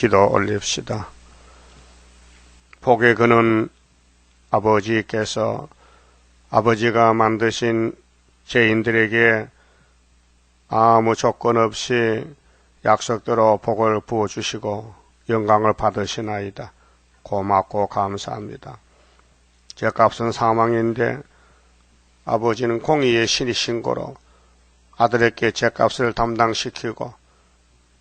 기도 올립시다. 복의 근원 아버지께서 아버지가 만드신 죄인들에게 아무 조건 없이 약속대로 복을 부어주시고 영광을 받으시나이다. 고맙고 감사합니다. 죄값은 사망인데 아버지는 공의의 신이신 거로 아들에게 죄값을 담당시키고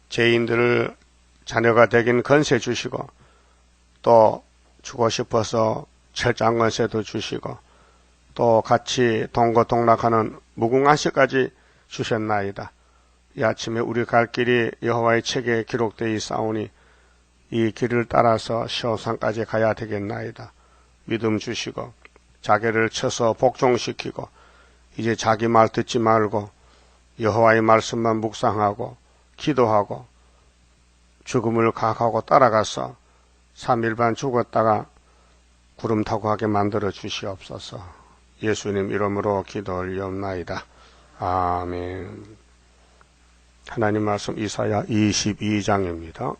죄인들을 자녀가 되긴 건세 주시고 또 주고 싶어서 철장 건세도 주시고 또 같이 동거동락하는 무궁화시까지 주셨나이다. 이 아침에 우리 갈 길이 여호와의 책에 기록되어 있사오니 이 길을 따라서 시온산까지 가야 되겠나이다. 믿음 주시고 자기를 쳐서 복종시키고 이제 자기 말 듣지 말고 여호와의 말씀만 묵상하고 기도하고 죽음을 각하고 따라가서 3일 반 죽었다가 구름 타고 하게 만들어 주시옵소서. 예수님 이름으로 기도 올리옵나이다. 아멘. 하나님 말씀 이사야 22장입니다.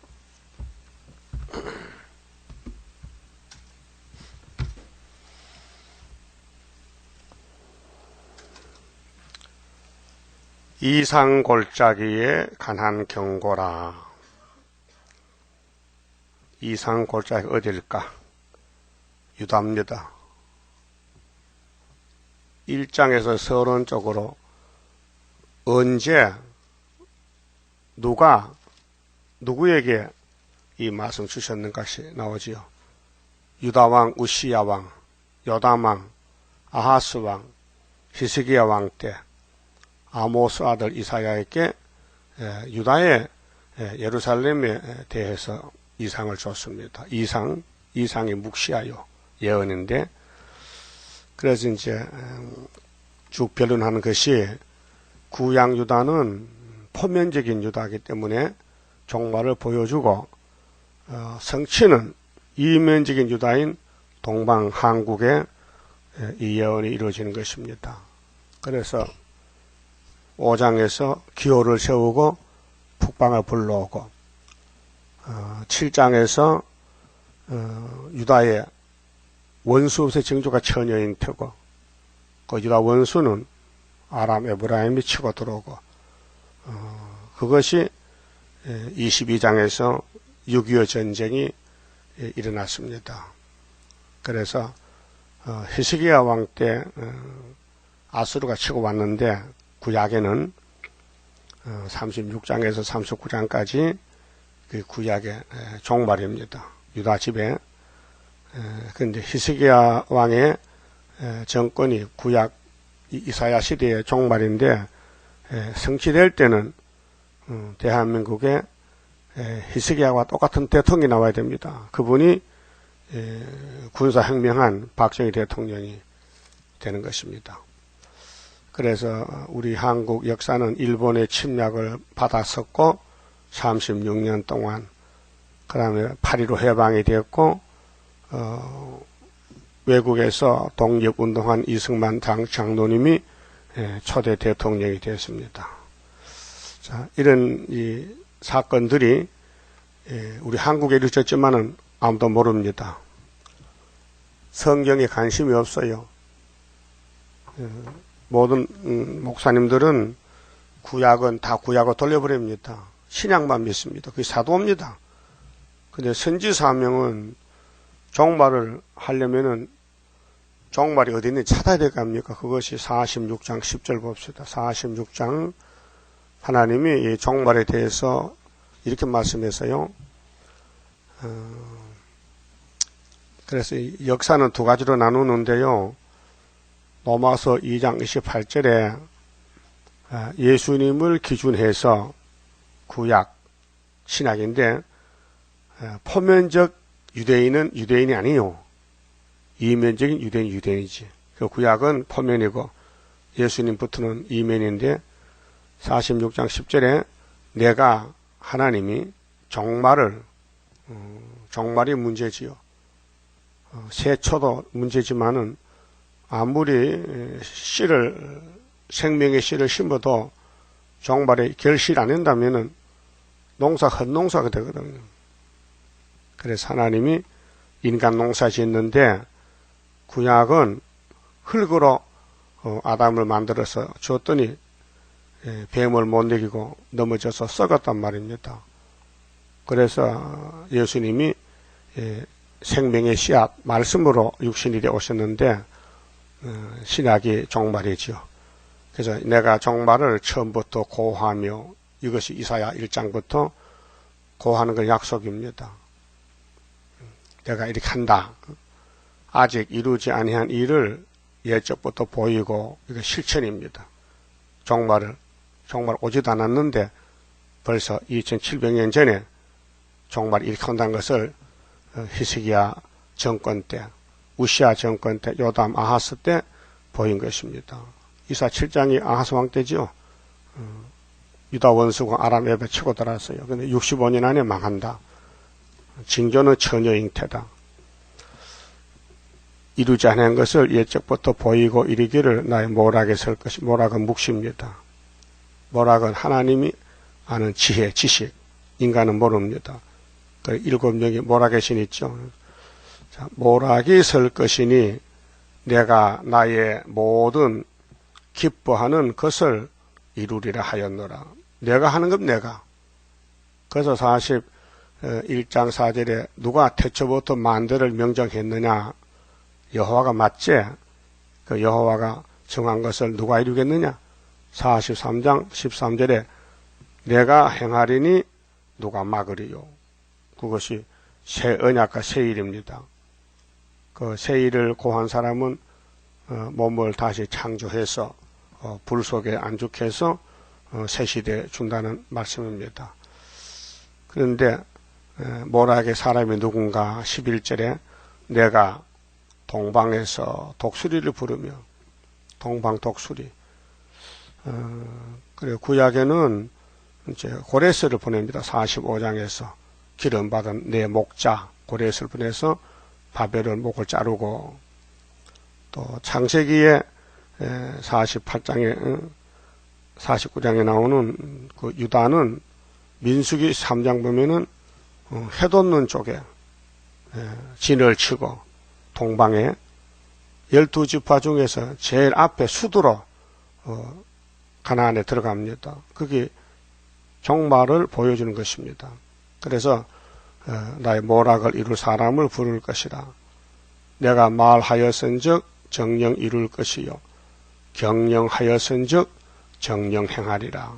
이상골짜기에 관한 경고라. 이상골짜기 어딜까? 유다입니다. 1장에서 서론 쪽으로 언제 누가 누구에게 이 말씀 주셨는가 나오지요. 유다왕 우시야 왕, 요담 왕, 아하스 왕, 히스기야 왕 때 아모스 아들 이사야에게 유다의 예루살렘에 대해서 이상을 줬습니다. 이상이 묵시하여 예언인데, 그래서 이제 쭉 변론하는 것이 구약 유다는 포면적인 유다이기 때문에 종말을 보여주고 성취는 이면적인 유다인 동방 한국에 이 예언이 이루어지는 것입니다. 그래서 5장에서 기호를 세우고 북방을 불러오고 7장에서 유다의 원수 없의 징조가 처녀인 터고 그 유다 원수는 아람 에브라임이 치고 들어오고 그것이 22장에서 6.25 전쟁이 일어났습니다. 그래서 히스기야 왕 때 아수르가 치고 왔는데 구약에는 36장에서 39장까지 그 구약의 종말입니다. 유다 집에. 그런데 히스기야 왕의 정권이 구약 이사야 시대의 종말인데 성취될 때는 대한민국에 히스기야와 똑같은 대통령이 나와야 됩니다. 그분이 군사혁명한 박정희 대통령이 되는 것입니다. 그래서 우리 한국 역사는 일본의 침략을 받았었고 36년 동안 그 다음에 8.15 해방이 되었고 외국에서 독립운동한 이승만 장로님이 초대 대통령이 되었습니다. 자, 이런 이 사건들이 우리 한국에 이루어졌지만은 아무도 모릅니다. 성경에 관심이 없어요. 모든 목사님들은 구약은 다 구약으로 돌려버립니다. 신약만 믿습니다. 그게 사도입니다. 근데 선지 사명은 종말을 하려면은 종말이 어디 있는지 찾아야 될 거 아닙니까? 그것이 46장 10절 봅시다. 46장 하나님이 이 종말에 대해서 이렇게 말씀해서요. 그래서 역사는 두 가지로 나누는데요. 로마서 2장 28절에 예수님을 기준해서 구약, 신약인데 포면적 유대인은 유대인이 아니요. 이면적인 유대인이 유대인이지. 그 구약은 포면이고 예수님부터는 이면인데 46장 10절에 내가 하나님이 종말이 문제지요. 세초도 문제지만은 아무리 생명의 씨를 심어도 종말에 결실 안 한다면은 헛농사가 되거든요. 그래서 하나님이 인간 농사 짓는데 구약은 흙으로 아담을 만들어서 줬더니 뱀을 못 이기고 넘어져서 썩었단 말입니다. 그래서 예수님이 생명의 씨앗 말씀으로 육신이 되어 오셨는데 신약이 종말이죠. 그래서 내가 종말을 처음부터 고하며 이것이 이사야 1장부터 고하는 건 약속입니다. 내가 이렇게 한다. 아직 이루지 아니한 일을 예적부터 보이고 이거 실천입니다. 종말 오지도 않았는데 벌써 2700년 전에 종말 이렇게 한다는 것을 히스기야 정권 때, 우시아 정권 때, 요담 아하스 때 보인 것입니다. 이사 7장이 아하스 왕 때지요. 유다 원수가 아람 앱에 치고 들어왔어요. 근데 65년 안에 망한다. 징조는 처녀 잉태다. 이루지 않은 것을 예적부터 보이고 이르기를 나의 모락에 설 것이. 모락은 묵시입니다. 모락은 하나님이 아는 지혜, 지식. 인간은 모릅니다. 그 7명이 모락의 신 있죠. 자, 모락이 설 것이니 내가 나의 모든 기뻐하는 것을 이루리라 하였노라. 내가 하는 건 내가. 그래서 41장 4절에 누가 태초부터 만대를 명정했느냐. 여호와가 맞지? 그 여호와가 정한 것을 누가 이루겠느냐? 43장 13절에 내가 행하리니 누가 막으리요? 그것이 새 언약과 새 일입니다. 그 새 일을 고한 사람은 몸을 다시 창조해서 불 속에 안죽해서 새 시대에 준다는 말씀입니다. 그런데 모락의 사람이 누군가 11절에 내가 동방에서 독수리를 부르며 동방 독수리. 그리고 구약에는 이제 고레스를 보냅니다. 45장에서 기름 받은 내 목자 고레스를 보내서 바벨론 목을 자르고, 또 창세기에 48장에 49장에 나오는 그 유다는 민수기 3장 보면은 해 돋는 쪽에 진을 치고 동방에 12지파 중에서 제일 앞에 수두로 가나안에 들어갑니다. 그게 종말을 보여주는 것입니다. 그래서 나의 모락을 이룰 사람을 부를 것이라. 내가 말하였은즉 정령 이룰 것이요 경영하였은즉 정령 행하리라.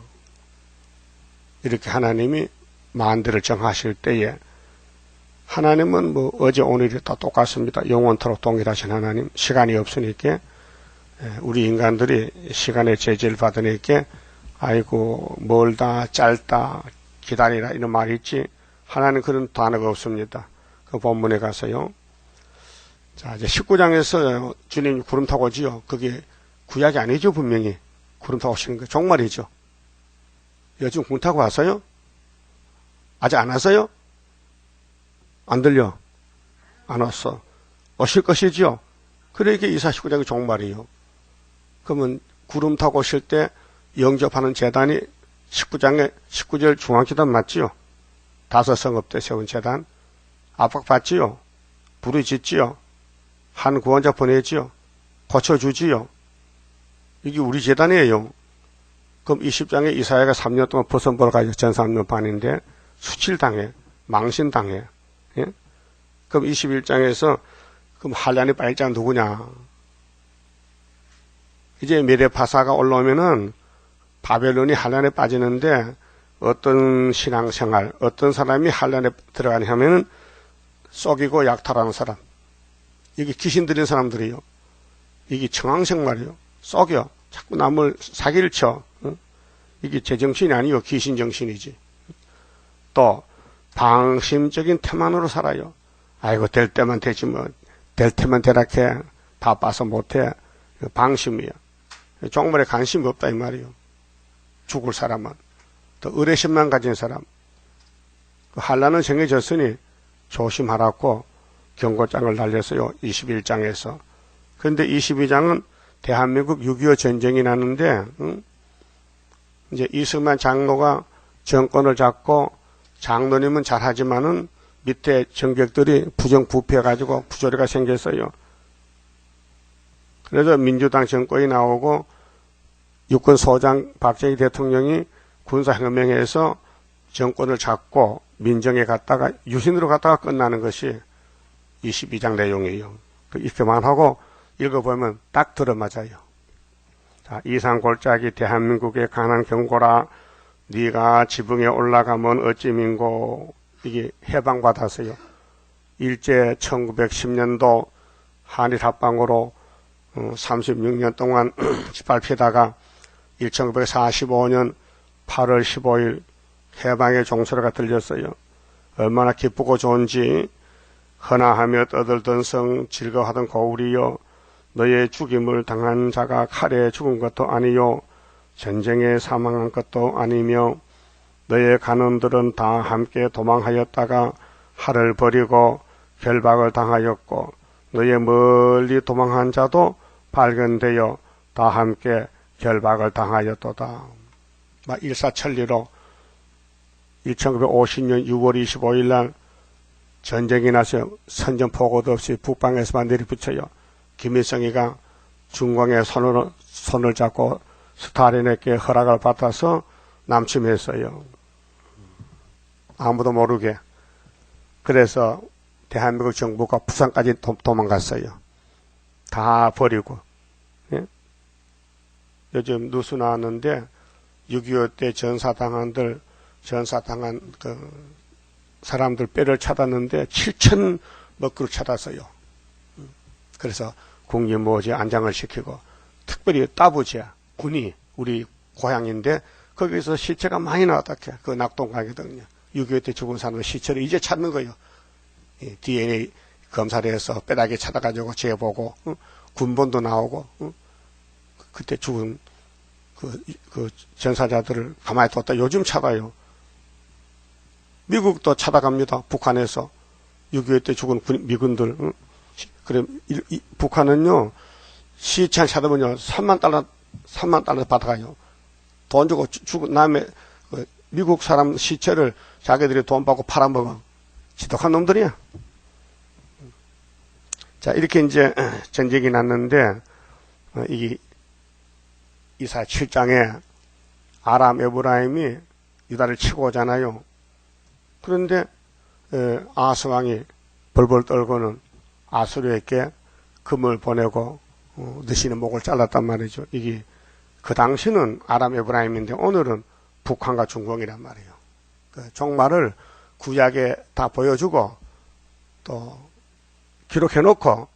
이렇게 하나님이 만대를 정하실 때에, 하나님은 뭐 어제 오늘이 다 똑같습니다. 영원토록 동일하신 하나님. 시간이 없으니까 우리 인간들이 시간의 제재를 받으니까 아이고 멀다 짧다 기다리라 이런 말이 있지, 하나님 그런 단어가 없습니다. 그 본문에 가서요. 자, 이제 19장에서 주님이 구름 타고 오지요. 그게 구약이 아니죠. 분명히 구름 타고 오시는 거 종말이죠. 요즘 구름 타고 왔어요? 아직 안 왔어요? 안 들려? 안 왔어. 오실 것이지요. 그러니까 이사 19장이 종말이요. 그러면 구름 타고 오실 때 영접하는 제단이 19장에 19절 중앙제단 맞지요? 5성읍 때 세운 제단. 압박받지요? 부르짖지요? 한 구원자 보내지요? 고쳐주지요? 이게 우리 제단이에요. 그럼 20장에 이사야가 3년 동안 버선벌 가지고 전 3년 반인데 수칠당해, 망신당해. 예? 그럼 21장에서 그럼 한란의 빨자 누구냐? 이제 메데파사가 올라오면은 바벨론이 한란에 빠지는데, 어떤 신앙생활, 어떤 사람이 한란에 들어가냐 하면은 썩이고 약탈하는 사람. 이게 귀신 들린 사람들이요. 이게 청황생활이요. 썩여. 자꾸 남을 사기를 쳐. 이게 제정신이 아니요. 귀신 정신이지. 또 방심적인 태만으로 살아요. 아이고 될 때만 되지 뭐. 될 때만 되락해. 바빠서 못해. 방심이야. 종말에 관심이 없다 이 말이요. 죽을 사람은. 또 의뢰심만 가진 사람. 한란은 정해졌으니 조심하라고 경고장을 날렸어요. 21장에서. 그런데 22장은 대한민국 6.25 전쟁이 나는데, 이제 이승만 장로가 정권을 잡고 장로님은 잘하지만은 밑에 정객들이 부정부패해가지고 부조리가 생겼어요. 그래서 민주당 정권이 나오고 육군소장 박정희 대통령이 군사혁명에서 정권을 잡고 민정에 갔다가 유신으로 갔다가 끝나는 것이 22장 내용이에요. 이렇게만 하고 읽어보면 딱 들어맞아요. 자, 이상 골짜기 대한민국의 강한 경고라. 네가 지붕에 올라가면 어찌 민고. 이게 해방받았어요. 일제 1910년도 한일 합방으로 36년 동안 짓밟히다가 1945년 8월 15일 해방의 종소리가 들렸어요. 얼마나 기쁘고 좋은지. 헌화하며 떠들던 성 즐거워하던 고울이여, 너의 죽임을 당한 자가 칼에 죽은 것도 아니요 전쟁에 사망한 것도 아니며 너의 간원들은 다 함께 도망하였다가 하를 버리고 결박을 당하였고 너의 멀리 도망한 자도 발견되어 다 함께 결박을 당하였도다. 일사천리로 1950년 6월 25일 날 전쟁이 나서 선전포고도 없이 북방에서만 내리붙여요. 김일성이가 중공의 손을 잡고 스탈린에게 허락을 받아서 남침했어요. 아무도 모르게. 그래서 대한민국 정부가 부산까지 도망갔어요. 다 버리고. 예? 요즘 뉴스 나왔는데 6.25 때 전사당한 그 사람들 뼈를 찾았는데 7천 먹그루 찾았어요. 그래서 국립모지에 안장을 시키고, 특별히 따부지에 군이 우리 고향인데 거기서 시체가 많이 나왔다. 그 낙동강이거든요. 6.25 때 죽은 사람의 시체를 이제 찾는 거예요. DNA 검사를 해서 뼈다귀 찾아가지고 재보고, 군본도 나오고, 그때 죽은 그 전사자들을 가만히 뒀다 요즘 찾아요. 미국도 찾아갑니다. 북한에서 6.25 때 죽은 미군들. 그래, 북한은요, 시체 찾으면요, 3만 달러 받아가요. 돈 주고 죽은 남의 미국 사람 시체를 자기들이 돈 받고 팔아먹어. 지독한 놈들이야. 자, 이렇게 이제 전쟁이 났는데, 이 이사 7장에 아람 에브라임이 유다를 치고 오잖아요. 그런데 아스왕이 벌벌 떨고는 아수르에게 금을 보내고 느시는 목을 잘랐단 말이죠. 이게 그 당시는 아람 에브라임인데 오늘은 북한과 중공이란 말이에요. 그 종말을 구약에 다 보여주고 또 기록해놓고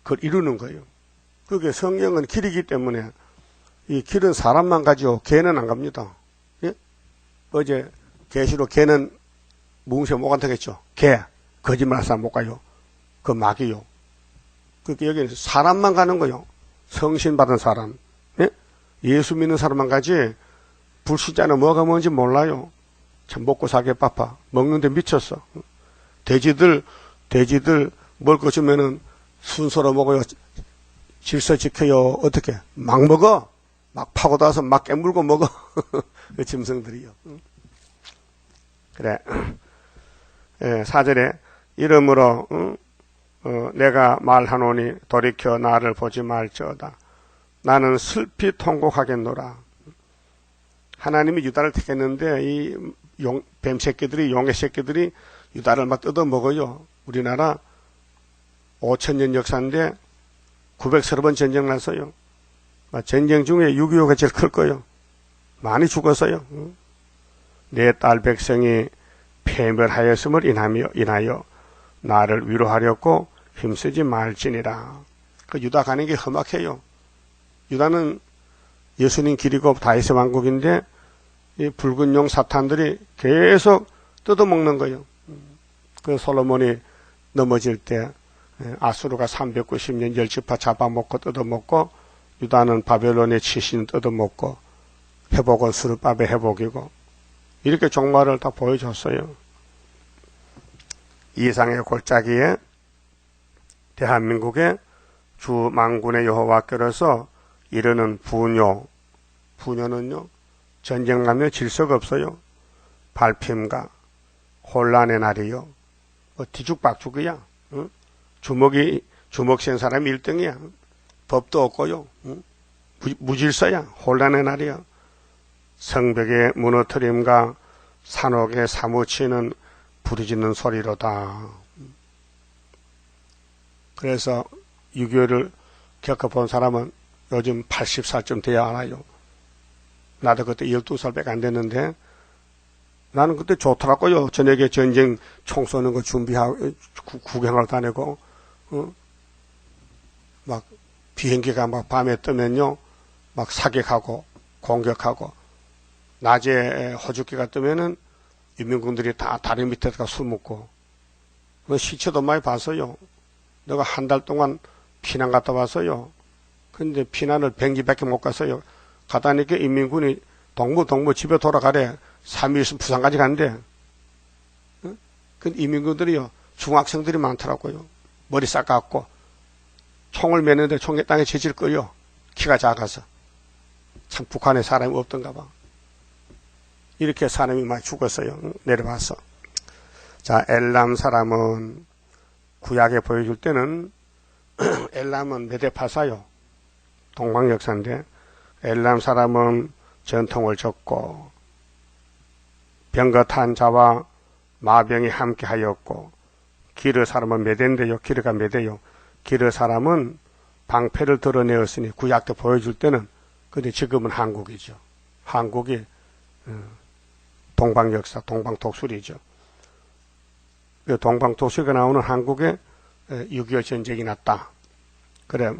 그걸 이루는 거예요. 그게 성경은 길이기 때문에 이 길은 사람만 가지요. 개는 안 갑니다. 예? 어제 계시로 개는 무궁시에 못 간다겠죠. 개, 거짓말하는 사람 못 가요. 그 마귀요. 그러니까 여기는 사람만 가는 거요. 성신 받은 사람. 예? 예수 믿는 사람만 가지 불신자는 뭐가 뭔지 몰라요. 참 먹고 살기 바빠. 먹는데 미쳤어. 돼지들 먹을 거 주면은 순서로 먹어요. 질서 지켜요. 어떻게? 막 먹어. 막 파고 닿아서 막 깨물고 먹어. 그 짐승들이요. 그래. 예, 4절에 이러므로 내가 말하노니 돌이켜 나를 보지 말지어다. 나는 슬피 통곡하겠노라. 하나님이 유다를 택했는데 이 뱀 새끼들이, 용의 새끼들이 유다를 막 뜯어먹어요. 우리나라 5,000년 역사인데 930번 전쟁 났어요. 전쟁 중에 6.25가 제일 클 거예요. 많이 죽었어요. 내 딸 백성이 패멸하였음을 인하여 나를 위로하려고 힘쓰지 말지니라. 그 유다 가는 게 험악해요. 유다는 예수님 길이고 다윗의 왕국인데 이 붉은 용 사탄들이 계속 뜯어먹는 거예요. 그 솔로몬이 넘어질 때 아수르가 390년 10지파 잡아먹고 뜯어먹고 유다는 바벨론의 치신 뜯어먹고 회복은 수르밥의 회복이고 이렇게 종말을 다 보여줬어요. 이상의 골짜기에 대한민국의 주 만군의 여호와께로서 이르는 분요는요 전쟁 나면 질서가 없어요. 발핌과 혼란의 날이요 뒤죽박죽이야. 주먹 센 사람이 1등이야. 법도 없고요. 무질서야. 혼란의 날이야. 성벽의 무너뜨림과 산옥에 사무치는 부르짖는 소리로다. 그래서 6.25를 겪어본 사람은 요즘 80살쯤 돼야 알아요. 나도 그때 12살밖에 안 됐는데 나는 그때 좋더라고요. 저녁에 전쟁 총 쏘는 거 준비하고 구경을 다니고 막 비행기가 막 밤에 뜨면요 막 사격하고 공격하고 낮에 호주기가 뜨면은 인민군들이 다 다리 밑에다가 숨었고 시체도 많이 봤어요. 내가 한 달 동안 피난 갔다 왔어요. 근데 피난을 100리밖에 못 갔어요. 가다니까 인민군이 동무 집에 돌아가래. 3일 있으면 부산까지 간대. 근데 인민군들이요 중학생들이 많더라고요. 머리 싹 감고 총을 매는데 총에 땅에 재질 거요. 키가 작아서. 참 북한에 사람이 없던가 봐. 이렇게 사람이 많이 죽었어요. 내려와서. 자, 엘람 사람은 구약에 보여줄 때는 엘람은 메데파사요. 동방 역사인데 엘람 사람은 전통을 적고 병거탄 자와 마병이 함께 하였고 기르 사람은 메대인데요. 기르가 메대요. 기르 사람은 방패를 드러내었으니 구약 때 보여줄 때는 근데 지금은 한국이죠. 한국이 동방 역사, 동방 독수리죠. 동방 독수리가 나오는 한국에 6.25 전쟁이 났다. 그래,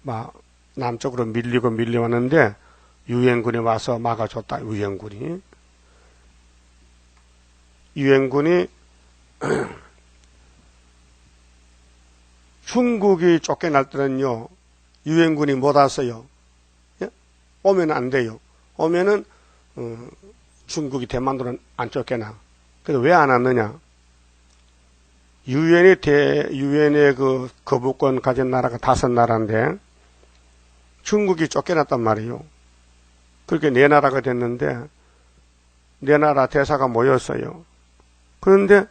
막 남쪽으로 밀려왔는데 유엔군이 와서 막아줬다. 유엔군이 중국이 쫓겨날 때는요 유엔군이 못 왔어요. 예? 오면 안 돼요. 오면은 중국이 대만으로는 안 쫓겨나. 그래서 왜 안 왔느냐? 유엔의 그 거부권 가진 나라가 5나라인데 중국이 쫓겨났단 말이에요. 그렇게 4나라가 됐는데 4나라 대사가 모였어요. 그런데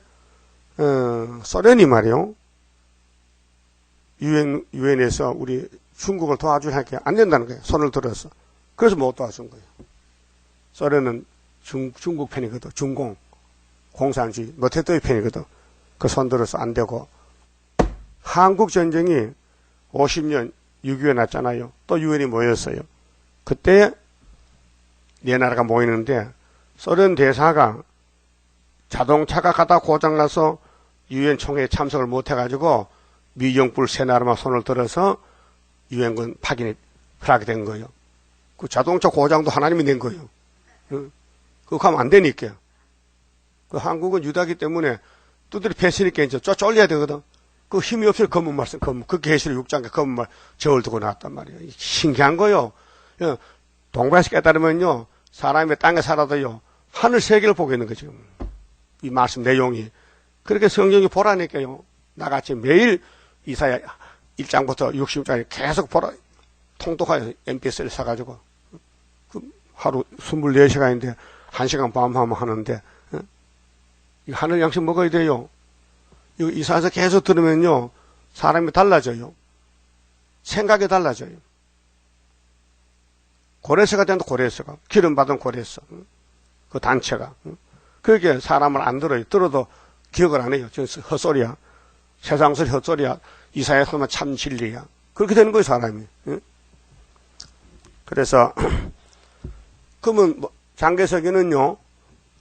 소련이 말이요. 유엔에서 우리 중국을 도와주니까 안 된다는 거예요. 손을 들어서. 그래서 못 도와준 거예요. 소련은 중국 편이거든. 중공, 공산주의, 모태도의 편이거든. 그 손 들어서 안 되고. 한국 전쟁이 50년 6.25에 났잖아요. 또 유엔이 모였어요. 그때 4나라가 모이는데 소련 대사가 자동차가 가다 고장나서 유엔 총회에 참석을 못해가지고 미정불 3나라만 손을 들어서 유엔군 파견이 하게 된 거예요. 그 자동차 고장도 하나님이 낸 거예요. 그거 하면 안 되니까. 그 한국은 유다기 때문에 두드리 패시니까 이제 쫄려야 되거든. 그 힘이 없을 검은 말씀, 그 계시를 6장에 검은 말 저을 두고 나왔단 말이에요. 신기한 거요. 동방에서 깨달으면요, 사람이 땅에 살아도요, 하늘 세계를 보고 있는 거죠. 이 말씀 내용이. 그렇게 성경이 보라니까요. 나같이 매일 이사야 1장부터 60장에 계속 보라. 통독하여 MPS를 사가지고. 그 하루 24시간인데 1시간 반 하면 하는데, 이거 하늘 양식 먹어야 돼요. 이거 이사해서 계속 들으면요, 사람이 달라져요. 생각이 달라져요. 고레스가 된다, 고레스가. 기름 받은 고레스. 그 단체가. 그렇게 사람을 안 들어요. 들어도 기억을 안 해요. 헛소리야. 세상 소리 헛소리야. 이사야서만 참 진리야. 그렇게 되는 거예요, 사람이. 그래서, 그러면 장개석이는요,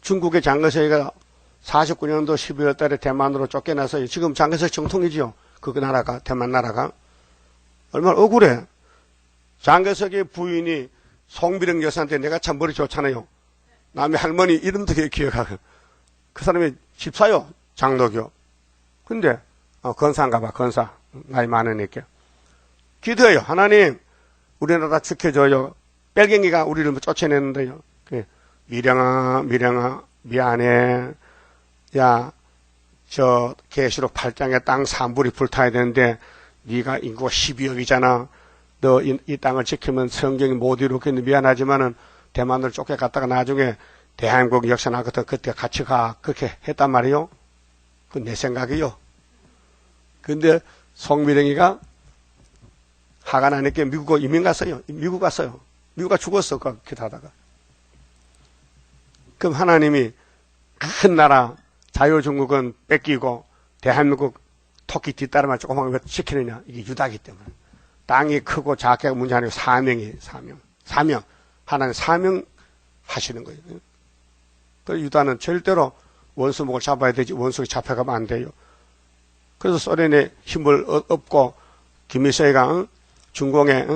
중국의 장개석이가 49년도 12월 달에 대만으로 쫓겨나서 지금 장개석 정통이지요. 그 나라가, 대만 나라가. 얼마나 억울해. 장개석의 부인이 송비령 여사한테 내가 참 머리 좋잖아요. 남의 할머니 이름도 기억하고. 그 사람이 집사요. 장로교. 근데, 건사인가 봐, 건사. 나이 많으니까. 기도해요. 하나님, 우리나라 지켜줘요. 뺄갱이가 우리를 쫓아내는데요. 미령아, 미안해. 야, 저 계시록 8장에 땅 3분이 불타야 되는데 네가 인구가 12억이잖아. 너 이 땅을 지키면 성경이 못 이루겠는데 미안하지만은 대만을 쫓겨갔다가 나중에 대한민국 역사 나거든. 그때 같이 가. 그렇게 했단 말이요. 그건 내 생각이요. 근데 송미령이가 하가 나니까 미국으로 이민 갔어요. 미국 갔어요. 미국가 죽었어. 그렇게 하다가. 그럼 하나님이 큰 나라 자유중국은 뺏기고 대한민국 토끼 뒷따라만 조그만 왜 시키느냐. 이게 유다기 때문에. 땅이 크고 작게가 문제 아니고 사명. 하나님 사명 하시는 거예요. 그 유다는 절대로 원수목을 잡아야 되지 원수가 잡혀가면 안 돼요. 그래서 소련의 힘을 얻고 김일성이가 중공에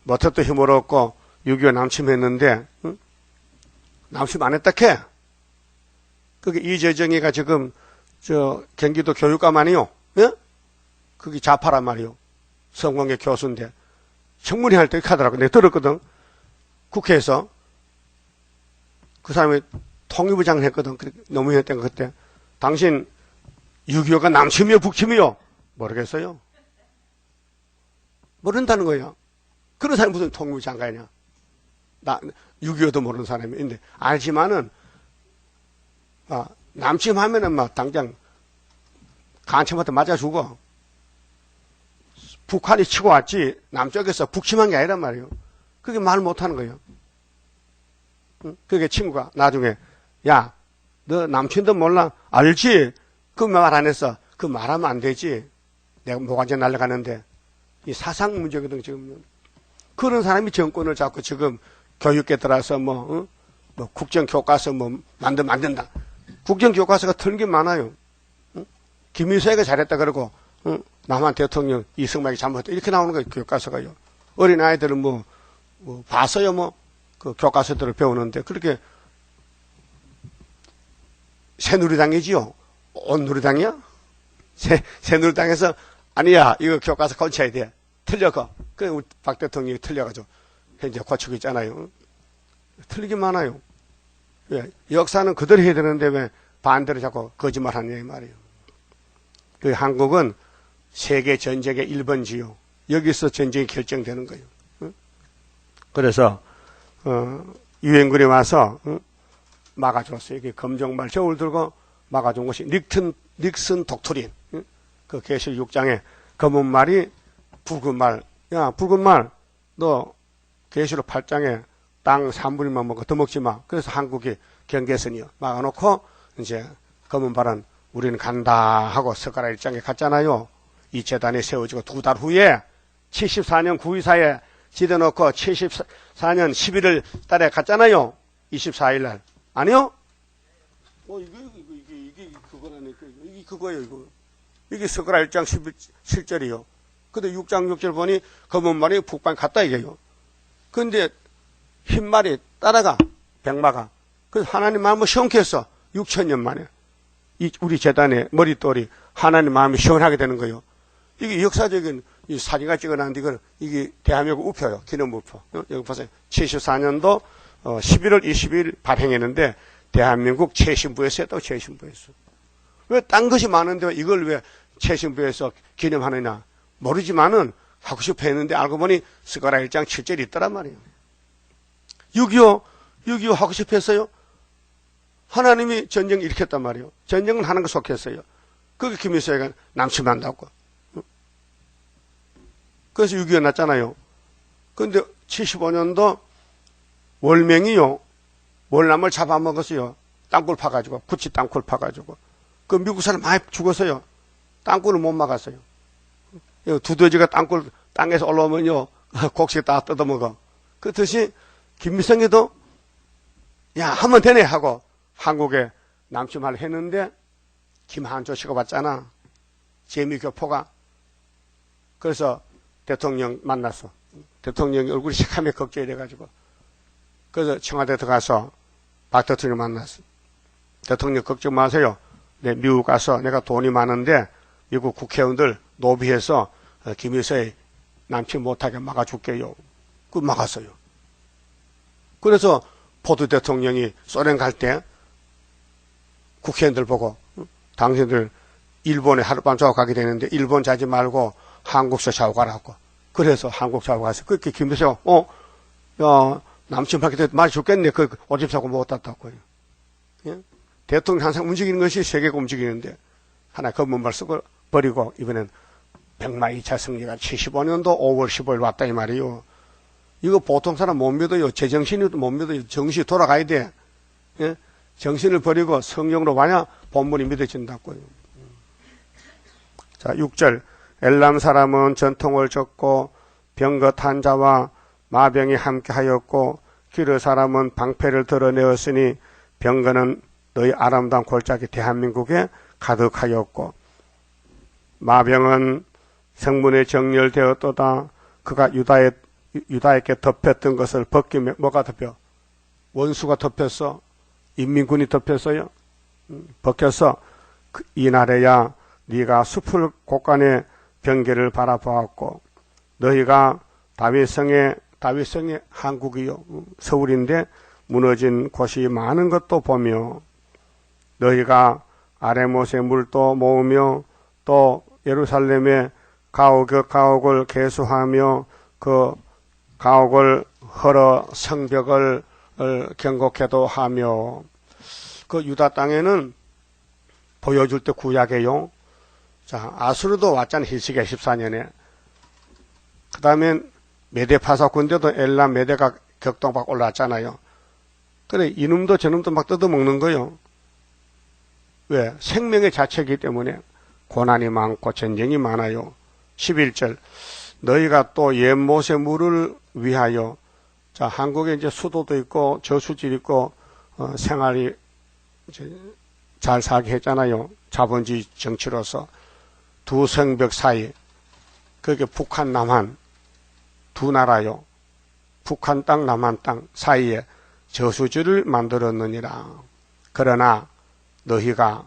못했던 힘을 얻고 6.25 남침했는데 남침 안 했다 캐. 그게 이재정이가 지금 저 경기도 교육감아니요. 예? 그게 좌파란 말이요. 성공회 교수인데 청문회 할 때 이렇게 하더라고. 내가 들었거든. 국회에서 그 사람이 통일부 장을 했거든. 노무현 때가 그때. 당신 6.25가 남침이요 북침이요? 모르겠어요. 모른다는 거예요. 그런 사람이 무슨 통일부 장관이냐. 6.25도 모르는 사람인데 알지만은 남침하면은 막 당장 간첩한테 맞아 죽어. 북한이 치고 왔지 남쪽에서 북침한 게 아니란 말이에요. 그게 말 못하는 거예요. 그게 친구가 나중에 야, 너 남친도 몰라? 알지? 그 말 안 했어. 그 말하면 안 되지. 내가 모관제 날아가는데 이 사상 문제거든 지금. 그런 사람이 정권을 잡고 지금 교육계 들어서 뭐 국정교과서 만든다. 국정교과서가 틀린 게 많아요. 김일성이가 잘했다 그러고 남한 대통령 이승만이 잘못했다 이렇게 나오는 거예요. 교과서가요. 어린 아이들은 뭐 봤어요 그 교과서들을 배우는데 그렇게 새누리당이지요. 온누리당이야? 새누리당에서 아니야 이거 교과서 고쳐야 돼. 틀려가. 그 박 대통령이 틀려가지고 현재 고치고 있잖아요. 틀리게 많아요. 왜? 역사는 그대로 해야 되는데 왜 반대로 자꾸 거짓말하냐 이 말이에요. 그 한국은 세계 전쟁의 1번지요. 여기서 전쟁이 결정되는 거예요. 그래서 유엔군이 와서 막아줬어요. 이게 검정말 저울 들고 막아준 것이 닉슨 독트린. 그 계시 6장에 검은 말이 붉은 말. 야 붉은 말 너 계시록 8장에 땅 3분의 1만 먹어 더 먹지 마. 그래서 한국이 경계선이요. 막아놓고 이제 검은 발은 우리는 간다 하고 석가라 1장에 갔잖아요. 이 재단이 세워지고 2달 후에 74년 9.24에 지대놓고 74년 11월 달에 갔잖아요. 24일 날. 아니요? 이게 그거라니까. 이게 그거예요, 이거. 이게 석가라 1장 17절이요. 근데 6장 6절 보니 검은 말이 북방 갔다 이게요. 근데 흰 말이 따라가, 백마가. 그래서 하나님 마음을 시원케 했어. 6천년 만에. 우리 재단의 머릿돌이 하나님 마음이 시원하게 되는 거예요. 이게 역사적인 이 사진가 찍어놨는데 이게 대한민국 우표요. 기념 우표. 여기 보세요. 74년도 11월 20일 발행했는데 대한민국 최신부에서 했다고 최신부에서. 왜 딴 것이 많은데 이걸 왜 최신부에서 기념하느냐. 모르지만은 하고 싶어 했는데 알고 보니 스가랴 1장 7절이 있더란 말이에요. 6.25 하고 싶어 했어요. 하나님이 전쟁 일으켰단 말이에요. 전쟁은 하는 거 속했어요. 그게 김일성이가 남침한다고. 그래서 6.25 났잖아요. 그런데 75년도 월맹이요. 월남을 잡아먹었어요. 땅굴 파가지고. 구치 땅굴 파가지고. 그 미국 사람 많이 죽었어요. 땅굴을 못 막았어요. 두더지가 땅에서 올라오면요. 곡식 다 뜯어먹어. 그렇듯이 김일성이도 야 하면 되네 하고 한국에 남침하려 했는데 김한조 씨가 왔잖아. 재미교포가. 그래서 대통령 만났어. 대통령이 얼굴이 새카매 걱정이 돼가지고. 그래서 청와대 들어가서 박 대통령 만났어. 대통령 걱정 마세요. 네, 미국 가서 내가 돈이 많은데 미국 국회의원들 노비해서 김일성이 남침 못하게 막아줄게요. 그 막았어요. 그래서 포드 대통령이 소련 갈 때 국회의원들 보고 당신들 일본에 하룻밤 자고 가게 되는데 일본 자지 말고 한국서 자고 가라고. 그래서 한국 자고 가서 그렇게 김일성 야 남침하게 돼도 많이 죽겠네. 그 오줌 싸고 못 땄다고요. 예? 대통령 항상 움직이는 것이 세계가 움직이는데 하나 검은 말 쓰고 버리고 이번엔 백마 2차 승리가 75년도 5월 15일 왔다 이 말이요. 이거 보통 사람 못 믿어요. 제정신이 못 믿어요. 정신이 돌아가야 돼. 예? 정신을 버리고 성령으로 와야 본문이 믿어진다고요. 자, 6절. 엘람 사람은 전통을 졌고 병것 한 자와 마병이 함께 하였고 기르 사람은 방패를 드러내었으니 병거는 너희 아름다운 골짜기 대한민국에 가득하였고 마병은 성문에 정렬되었도다. 그가 유다에게 덮였던 것을 벗기며 뭐가 덮여? 원수가 덮였어. 인민군이 덮였어요. 벗겨서 이날에야 네가 숲을 곳간에 병기를 바라보았고 너희가 다윗성의 한국이요 서울인데 무너진 곳이 많은 것도 보며 너희가 아레못의 물도 모으며 또 예루살렘의 가옥을 개수하며 그 가옥을 헐어 성벽을 경곡해도 하며 그 유다 땅에는 보여줄 때 구약이에요. 자, 아수르도 왔잖아요. 히스기야 14년에. 그 다음엔 메대 파사군대도 엘람 메대가 격동박 올라왔잖아요. 그래 이놈도 저놈도 막 뜯어먹는 거예요. 왜? 생명의 자체이기 때문에 고난이 많고 전쟁이 많아요. 11절. 너희가 또 옛못의 물을 위하여 자, 한국에 이제 수도도 있고 저수지 있고 생활이 이제 잘 살게 했잖아요. 자본주의 정치로서 두 성벽 사이 그게 북한 남한 두 나라요. 북한 땅 남한 땅 사이에 저수지를 만들었느니라. 그러나 너희가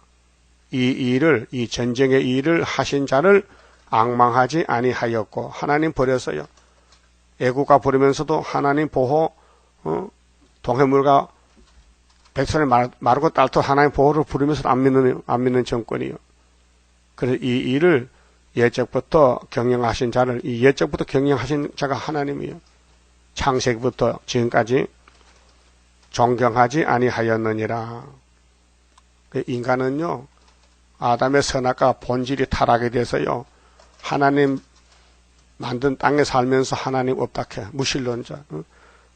이 전쟁의 일을 하신 자를 앙망하지 아니하였고 하나님 버렸어요. 애국가 부르면서도 하나님 보호 동해물과 백선을 마르고 딸토 하나님 보호를 부르면서 안 믿는 정권이요. 그래서 이 일을 예적부터 경영하신 자를 이 예적부터 경영하신 자가 하나님이요. 창세기부터 지금까지 존경하지 아니하였느니라. 인간은요 아담의 선악과 본질이 타락이 돼서요 하나님 만든 땅에 살면서 하나님 없다 해 무신론자.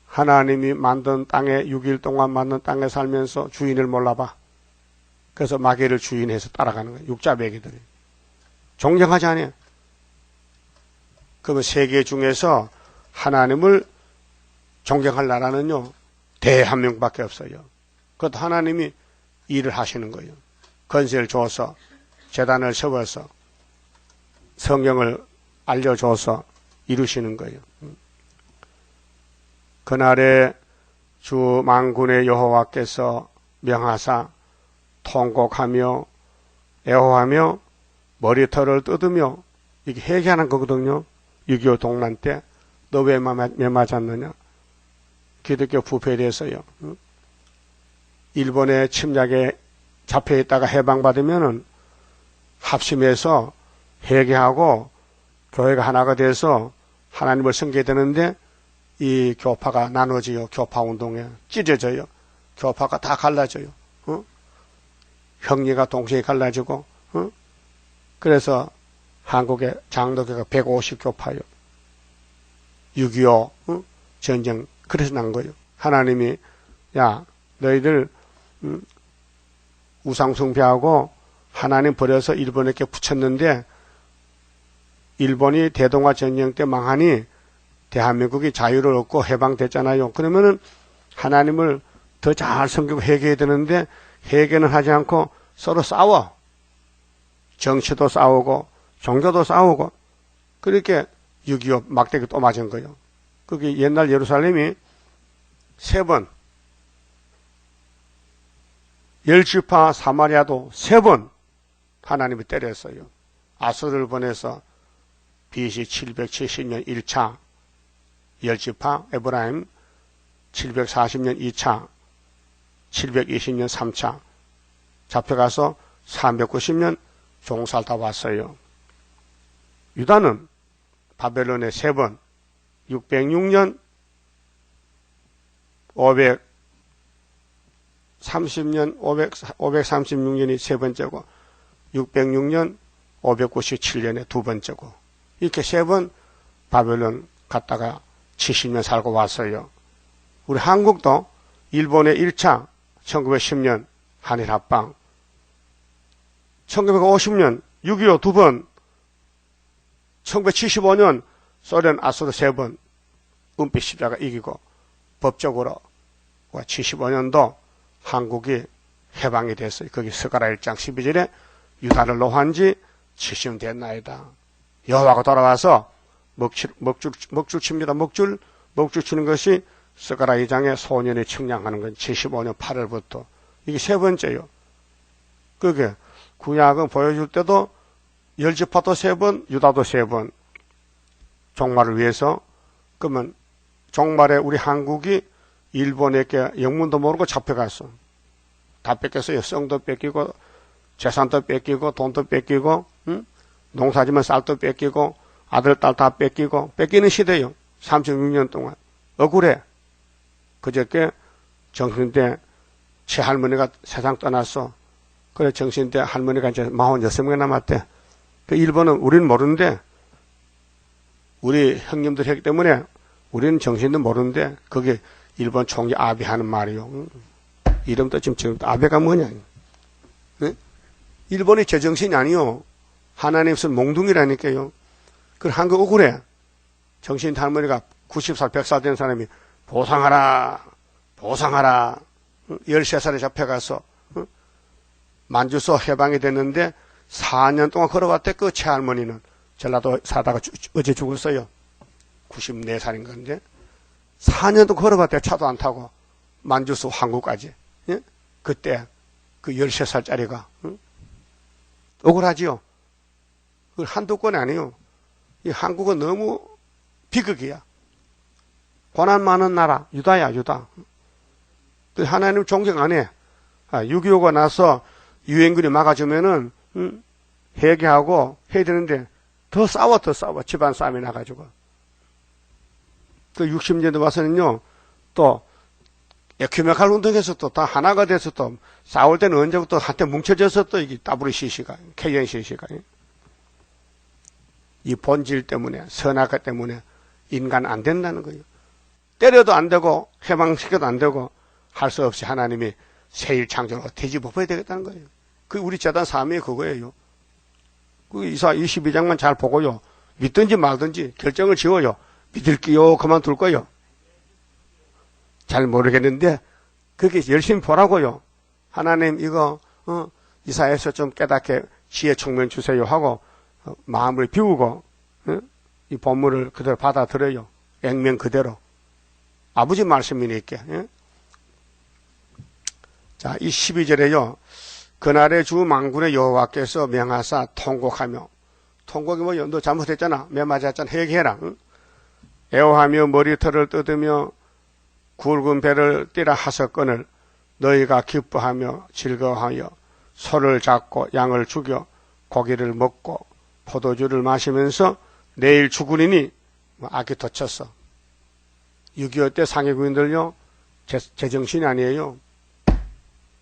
하나님이 만든 땅에 6일 동안 만든 땅에 살면서 주인을 몰라봐. 그래서 마귀를 주인해서 따라가는 거예요. 육자배기들이. 존경하지 않아요. 그러면 세계 중에서 하나님을 존경할 나라는요 대한민국밖에 없어요. 그것도 하나님이 일을 하시는 거예요. 건세를 줘서 재단을 세워서 성경을 알려줘서 이루시는 거예요. 그날에 주 만군의 여호와께서 명하사 통곡하며 애호하며 머리털을 뜯으며 이게 회개하는 거거든요. 6.25 동란 때 너 왜 맞았느냐. 기독교 부패에 대해서요. 일본의 침략에 잡혀있다가 해방받으면은 합심해서 회개하고 교회가 하나가 돼서 하나님을 섬기게 되는데 이 교파가 나눠져요. 교파 운동에 찢어져요. 교파가 다 갈라져요. 형제가 동생이 갈라지고 그래서 한국의 장로교가 150교파요. 6.25 전쟁 그래서 난 거예요. 하나님이 야 너희들 우상숭배하고 하나님 버려서 일본에게 붙였는데 일본이 대동아 전쟁 때 망하니 대한민국이 자유를 얻고 해방됐잖아요. 그러면은 하나님을 더 잘 섬기고 회개해야 되는데 회개는 하지 않고 서로 싸워. 정치도 싸우고 종교도 싸우고 그렇게 6.25 막대기 또 맞은 거예요. 그게 옛날 예루살렘이 3번 10지파 사마리아도 3번 하나님이 때렸어요. 아수르를 보내서 BC 770년 1차 10지파 에브라임 740년 2차 720년 3차 잡혀가서 390년 종살다 왔어요. 유다는 바벨론에 3번 606년 536년이 세 번째고 606년, 597년에 두 번째고, 이렇게 세 번 바벨론 갔다가 70년 살고 왔어요. 우리 한국도 일본의 1차 1910년 한일 합방, 1950년 6.25 두 번, 1975년 소련 아소드 세 번 은빛 십자가 이기고 법적으로 75년도 한국이 해방이 됐어요. 거기 스가랴 1장 12절에 유다를 노한 지 70년 됐나이다. 여호와가 돌아와서 먹줄 칩니다. 먹줄 치는 것이 스가랴 2장에 소년이 측량하는 건 75년 8월부터 이게 세 번째요. 그게 구약은 보여줄 때도 열지파도 세 번, 유다도 세 번 종말을 위해서. 그러면 종말에 우리 한국이 일본에게 영문도 모르고 잡혀갔어. 다 뺏겼어요. 성도 뺏기고 재산도 뺏기고 돈도 뺏기고, 응? 농사지면 쌀도 뺏기고 아들 딸 다 뺏기고 뺏기는 시대요. 36년 동안 억울해. 그저께 정신대 최할머니가 세상 떠났어. 그래 정신대 할머니가 이제 46명 남았대. 그 일본은 우리는 모르는데, 우리 형님들 했기 때문에 우리는 정신도 모르는데 그게 일본 총리 아베 하는 말이요. 이름도 지금 아베가 뭐냐. 네? 일본이 제정신이 아니요. 하나님 쓴 몽둥이라니까요. 그 한국 억울해. 정신 할머니가 90살 100살 된 사람이 보상하라 13살에 잡혀가서 만주소 해방이 됐는데 4년 동안 걸어왔대. 그 최할머니는 전라도 사다가 어제 죽었어요. 94살인 건데 4년도 걸어봤대. 차도 안 타고 만주소 한국까지. 예? 그때 그 13살짜리가 억울하지요. 그 한두 건이 아니에요. 이 한국은 너무 비극이야. 고난 많은 나라 유다야 유다. 그 하나님 존경 안 해. 6.25가 나서 유엔군이 막아주면은 회개하고 해야 되는데 더 싸워 집안 싸움이 나가지고. 그 60년대 와서는요 또 에큐메칼 운동에서 또 다 하나가 돼서 또 싸울 때는 언제부터 한테 뭉쳐져서 또 이게 WCC가 KNCC가 이 본질 때문에 선악과 때문에 인간 안 된다는 거예요. 때려도 안 되고 해방시켜도 안 되고 할 수 없이 하나님이 새일 창조로 뒤집어버려야 되겠다는 거예요. 그 우리 재단 사명이 그거예요. 그 이사 22장만 잘 보고요. 믿든지 말든지 결정을 지어요. 믿을게요. 그만둘 거요. 잘 모르겠는데 그렇게 열심히 보라고요. 하나님 이거 이사에서 좀 깨닫게 지혜 총명 주세요 하고 마음을 비우고 이 본문을 그대로 받아들여요. 액면 그대로. 아버지 말씀이니까. 자, 이 12절에요. 그날의 주 만군의 여호와께서 명하사 통곡하며, 통곡이 뭐요? 너 잘못했잖아. 매 맞았잖아. 회개해라. 애호하며 머리털을 뜯으며 굵은 배를 띠라 하석건을 너희가 기뻐하며 즐거워하여 소를 잡고 양을 죽여 고기를 먹고 포도주를 마시면서 내일 죽으리니 악이 덧쳤어. 6.25 때 상해구인들요 제정신이 아니에요.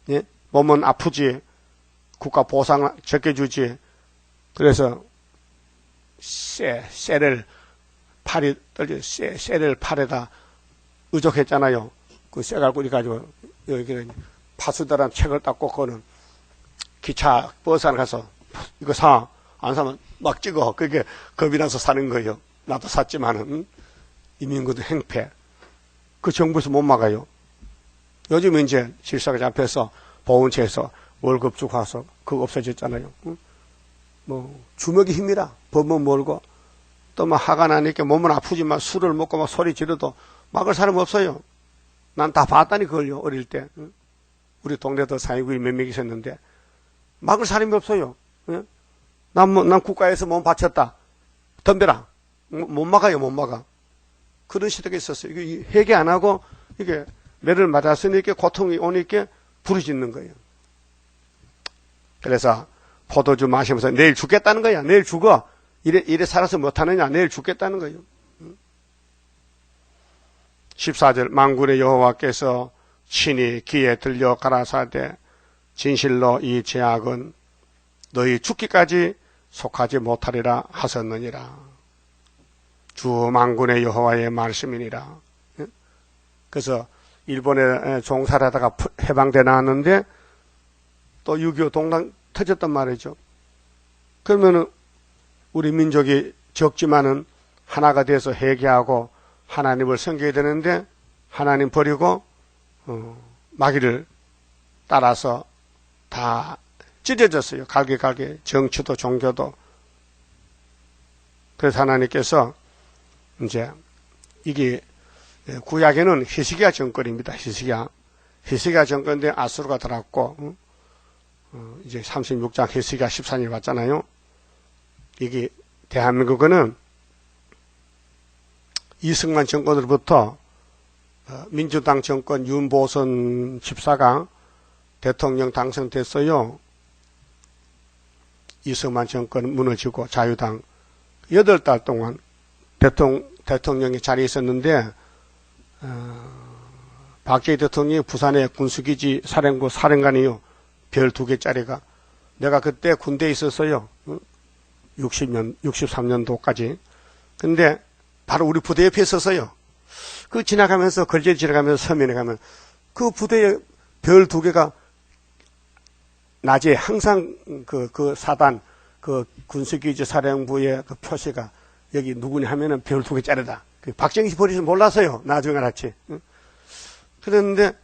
예? 몸은 아프지 국가 보상 적게 주지. 그래서 쇠를 팔이 떨려 쇠를 팔에다 의족했잖아요. 그 쇠갈고리 가지고 여기 파수다란 책을 딱 꽂고는 기차 버스 안에 가서 이거 사. 안 사면 막 찍어. 그게 겁이 나서 사는 거예요. 나도 샀지만은 이민구도 행패. 그 정부에서 못 막아요. 요즘 이제 실사가 잡혀서 보훈처에서 월급 주고 와서 그거 없어졌잖아요. 뭐 주먹이 힘이라 법은 몰고 또 막 화가 나니까 몸은 아프지만 술을 먹고 막 소리 지르도 막을 사람 없어요. 난 다 봤다니 그걸요. 어릴 때. 우리 동네도 사회구이 몇 명 있었는데 막을 사람이 없어요. 난 국가에서 몸 바쳤다. 덤벼라. 못 막아요. 못 막아. 그런 시대가 있었어요. 이게 회개 안 하고 이게 매를 맞았으니까 고통이 오니까 부르짖는 거예요. 그래서 포도주 마시면서 내일 죽겠다는 거야. 내일 죽어. 이래 살아서 못하느냐. 내일 죽겠다는 거예요. 14절 만군의 여호와께서 친히 귀에 들려 가라사대 진실로 이 죄악은 너희 죽기까지 속하지 못하리라 하셨느니라. 주 만군의 여호와의 말씀이니라. 그래서 일본에 종사를 하다가 해방돼 나왔는데 또 6.25 동란 터졌단 말이죠. 그러면은 우리 민족이 적지만은 하나가 돼서 회개하고 하나님을 섬겨야 되는데 하나님 버리고 마귀를 따라서 다 찢어졌어요. 갈기갈기 정치도 종교도. 그래서 하나님께서 이제 이게 구약에는 히스기야 정권입니다. 히스기야 정권인데 아수르가 들어왔고 이제 36장 히스기야 14절 봤잖아요. 이게 대한민국은 이승만 정권으로부터 민주당 정권 윤보선 집사가 대통령 당선됐어요. 이승만 정권 무너지고 자유당 8달 동안 대통령이 자리에 있었는데 박정희 대통령이 부산의 군수기지 사령부 사령관이요. 별 2개짜리가. 내가 그때 군대에 있었어요. 63년도까지. 근데 바로 우리 부대 옆에 있었어요. 그 지나가면서 걸제 지나가면서 서면에 가면 그 부대에 별 2개가 낮에 항상 그 사단 그 군수기지 사령부의 그 표시가 여기 누구냐 하면은 별 2개짜리다. 박정희 버리지 몰라서요. 나중에 알았지. 그랬는데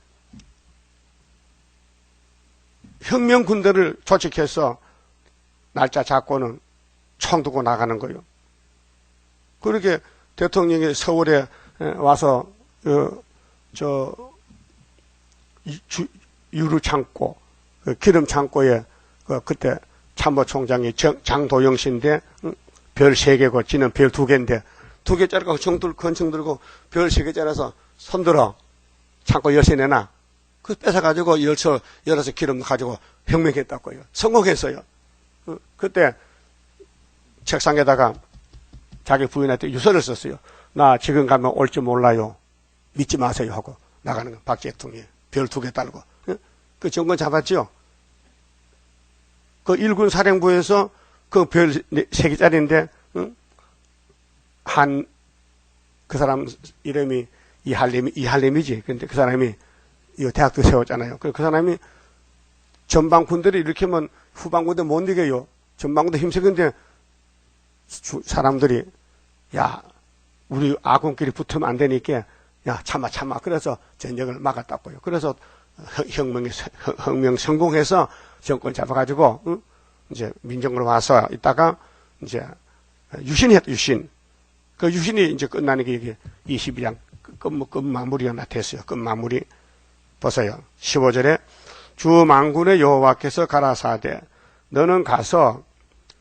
혁명 군대를 조직해서 날짜 잡고는 총 두고 나가는 거예요. 그렇게 대통령이 서울에 와서 유류창고 기름 창고에 그때 참모총장이 장도영 씨인데 별 3개고 지는 별 2개인데 2개짜리가 건청 들고 별 3개짜리라서 손들어 창고 열쇠 내놔. 그 뺏어가지고 열어서 기름 가지고 혁명했다고요. 성공했어요. 그때 책상에다가 자기 부인한테 유서를 썼어요. 나 지금 가면 올지 몰라요. 믿지 마세요 하고 나가는 거. 박 대통령이 별 2개 달고. 그 정권 잡았죠. 그 일군 사령부에서 그 별 3개짜리인데 그 사람 이름이 이할림이지. 근데 그 사람이 이 대학도 세웠잖아요. 그 사람이 전방군대를 일으키면 후방군대 못 이겨요. 전방군대 힘세건데 사람들이 야 우리 아군끼리 붙으면 안 되니까 야 참아. 그래서 전쟁을 막았다고요. 그래서 혁명 성공해서 정권 잡아가지고 이제 민정으로 와서 있다가 이제 유신. 그 유신이 이제 끝나는 게 이게 22장 끝 마무리가 됐어요. 끝 마무리 보세요. 15절에 주 만군의 여호와께서 가라사대 너는 가서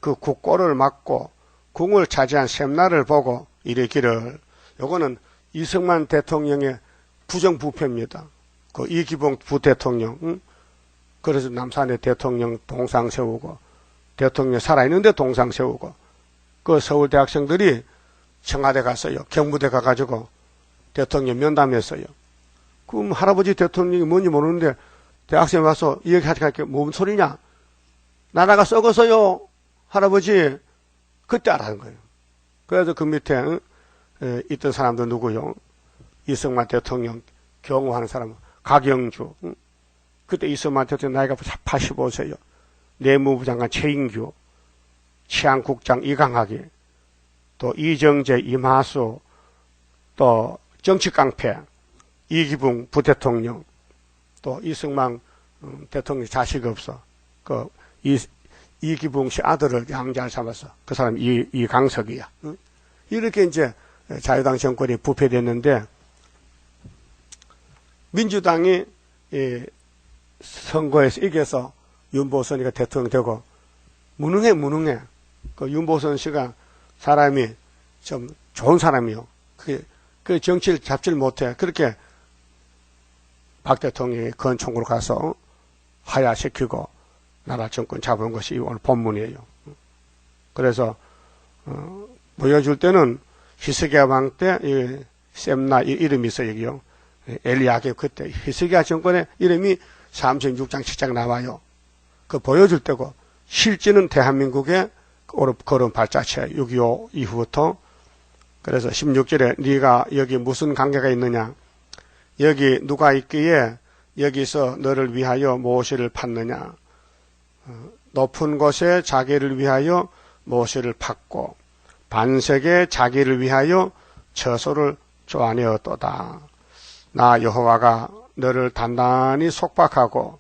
그 국고를 막고 궁을 차지한 셈나를 보고 이르기를. 요거는 이승만 대통령의 부정부패입니다. 그 이기봉 부대통령. 그래서 남산에 대통령 동상 세우고 대통령 살아있는데 동상 세우고 그 서울대 학생들이 청와대 갔어요. 경무대 가가지고 대통령 면담했어요. 그럼 할아버지 대통령이 뭔지 모르는데 대학생 와서 이야기하니까 뭔 소리냐? 나라가 썩어서요. 할아버지. 그때 알아는 거예요. 그래서 그 밑에 있던 사람들 누구요? 이승만 대통령 경호하는 사람 가경주. 그때 이승만 대통령 나이가 85세요. 내무부 장관 최인규, 치안국장 이강학이, 또 이정재, 이마수, 또 정치깡패 이기붕 부대통령, 또 이승만 대통령 자식 없어. 그 이기붕 씨 아들을 양자를 잡았어. 그 사람이 이강석이야. 이렇게 이제 자유당 정권이 부패됐는데 민주당이 선거에서 이겨서 윤보선이가 대통령 되고 무능해. 그 윤보선 씨가 사람이 좀 좋은 사람이요. 그 정치를 잡지를 못해. 그렇게 박 대통령이 건총으로 가서 하야시키고 나라 정권 잡은 것이 오늘 본문이에요. 그래서 보여줄 때는 히스기야 왕 때 셈나 이름이 있어요. 여기요. 엘리야게 그때 히스기야 정권의 이름이 36장 7장 나와요. 그 보여줄 때고 실제는 대한민국의 걸은 발자취야. 6.25 이후부터. 그래서 16절에 네가 여기 무슨 관계가 있느냐. 여기 누가 있기에 여기서 너를 위하여 무엇을 팠느냐. 높은 곳에 자기를 위하여 무엇을 팠고 반석에 자기를 위하여 처소를 쪼아내었도다. 나 여호와가 너를 단단히 속박하고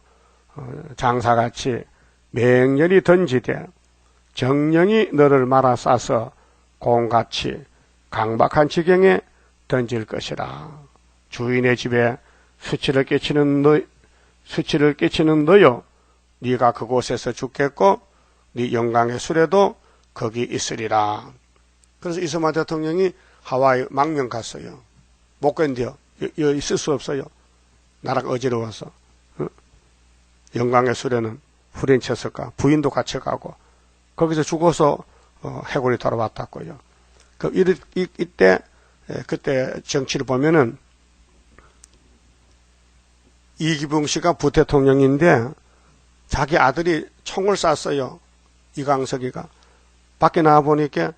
장사같이 맹렬히 던지되 정령이 너를 말아 싸서 공같이 강박한 지경에 던질 것이라. 주인의 집에 수치를 끼치는 너요 네가 그곳에서 죽겠고 네 영광의 수레도 거기 있으리라. 그래서 이스마 대통령이 하와이 망명 갔어요. 못 견뎌. 여기 있을 수 없어요. 나라가 어지러워서. 영광의 수레는 후린쳤을까. 부인도 같이 가고 거기서 죽어서 해골이 돌아왔다고요. 이때 그때 정치를 보면은 이기붕 씨가 부대통령인데 자기 아들이 총을 쐈어요. 이광석이가. 밖에 나와보니까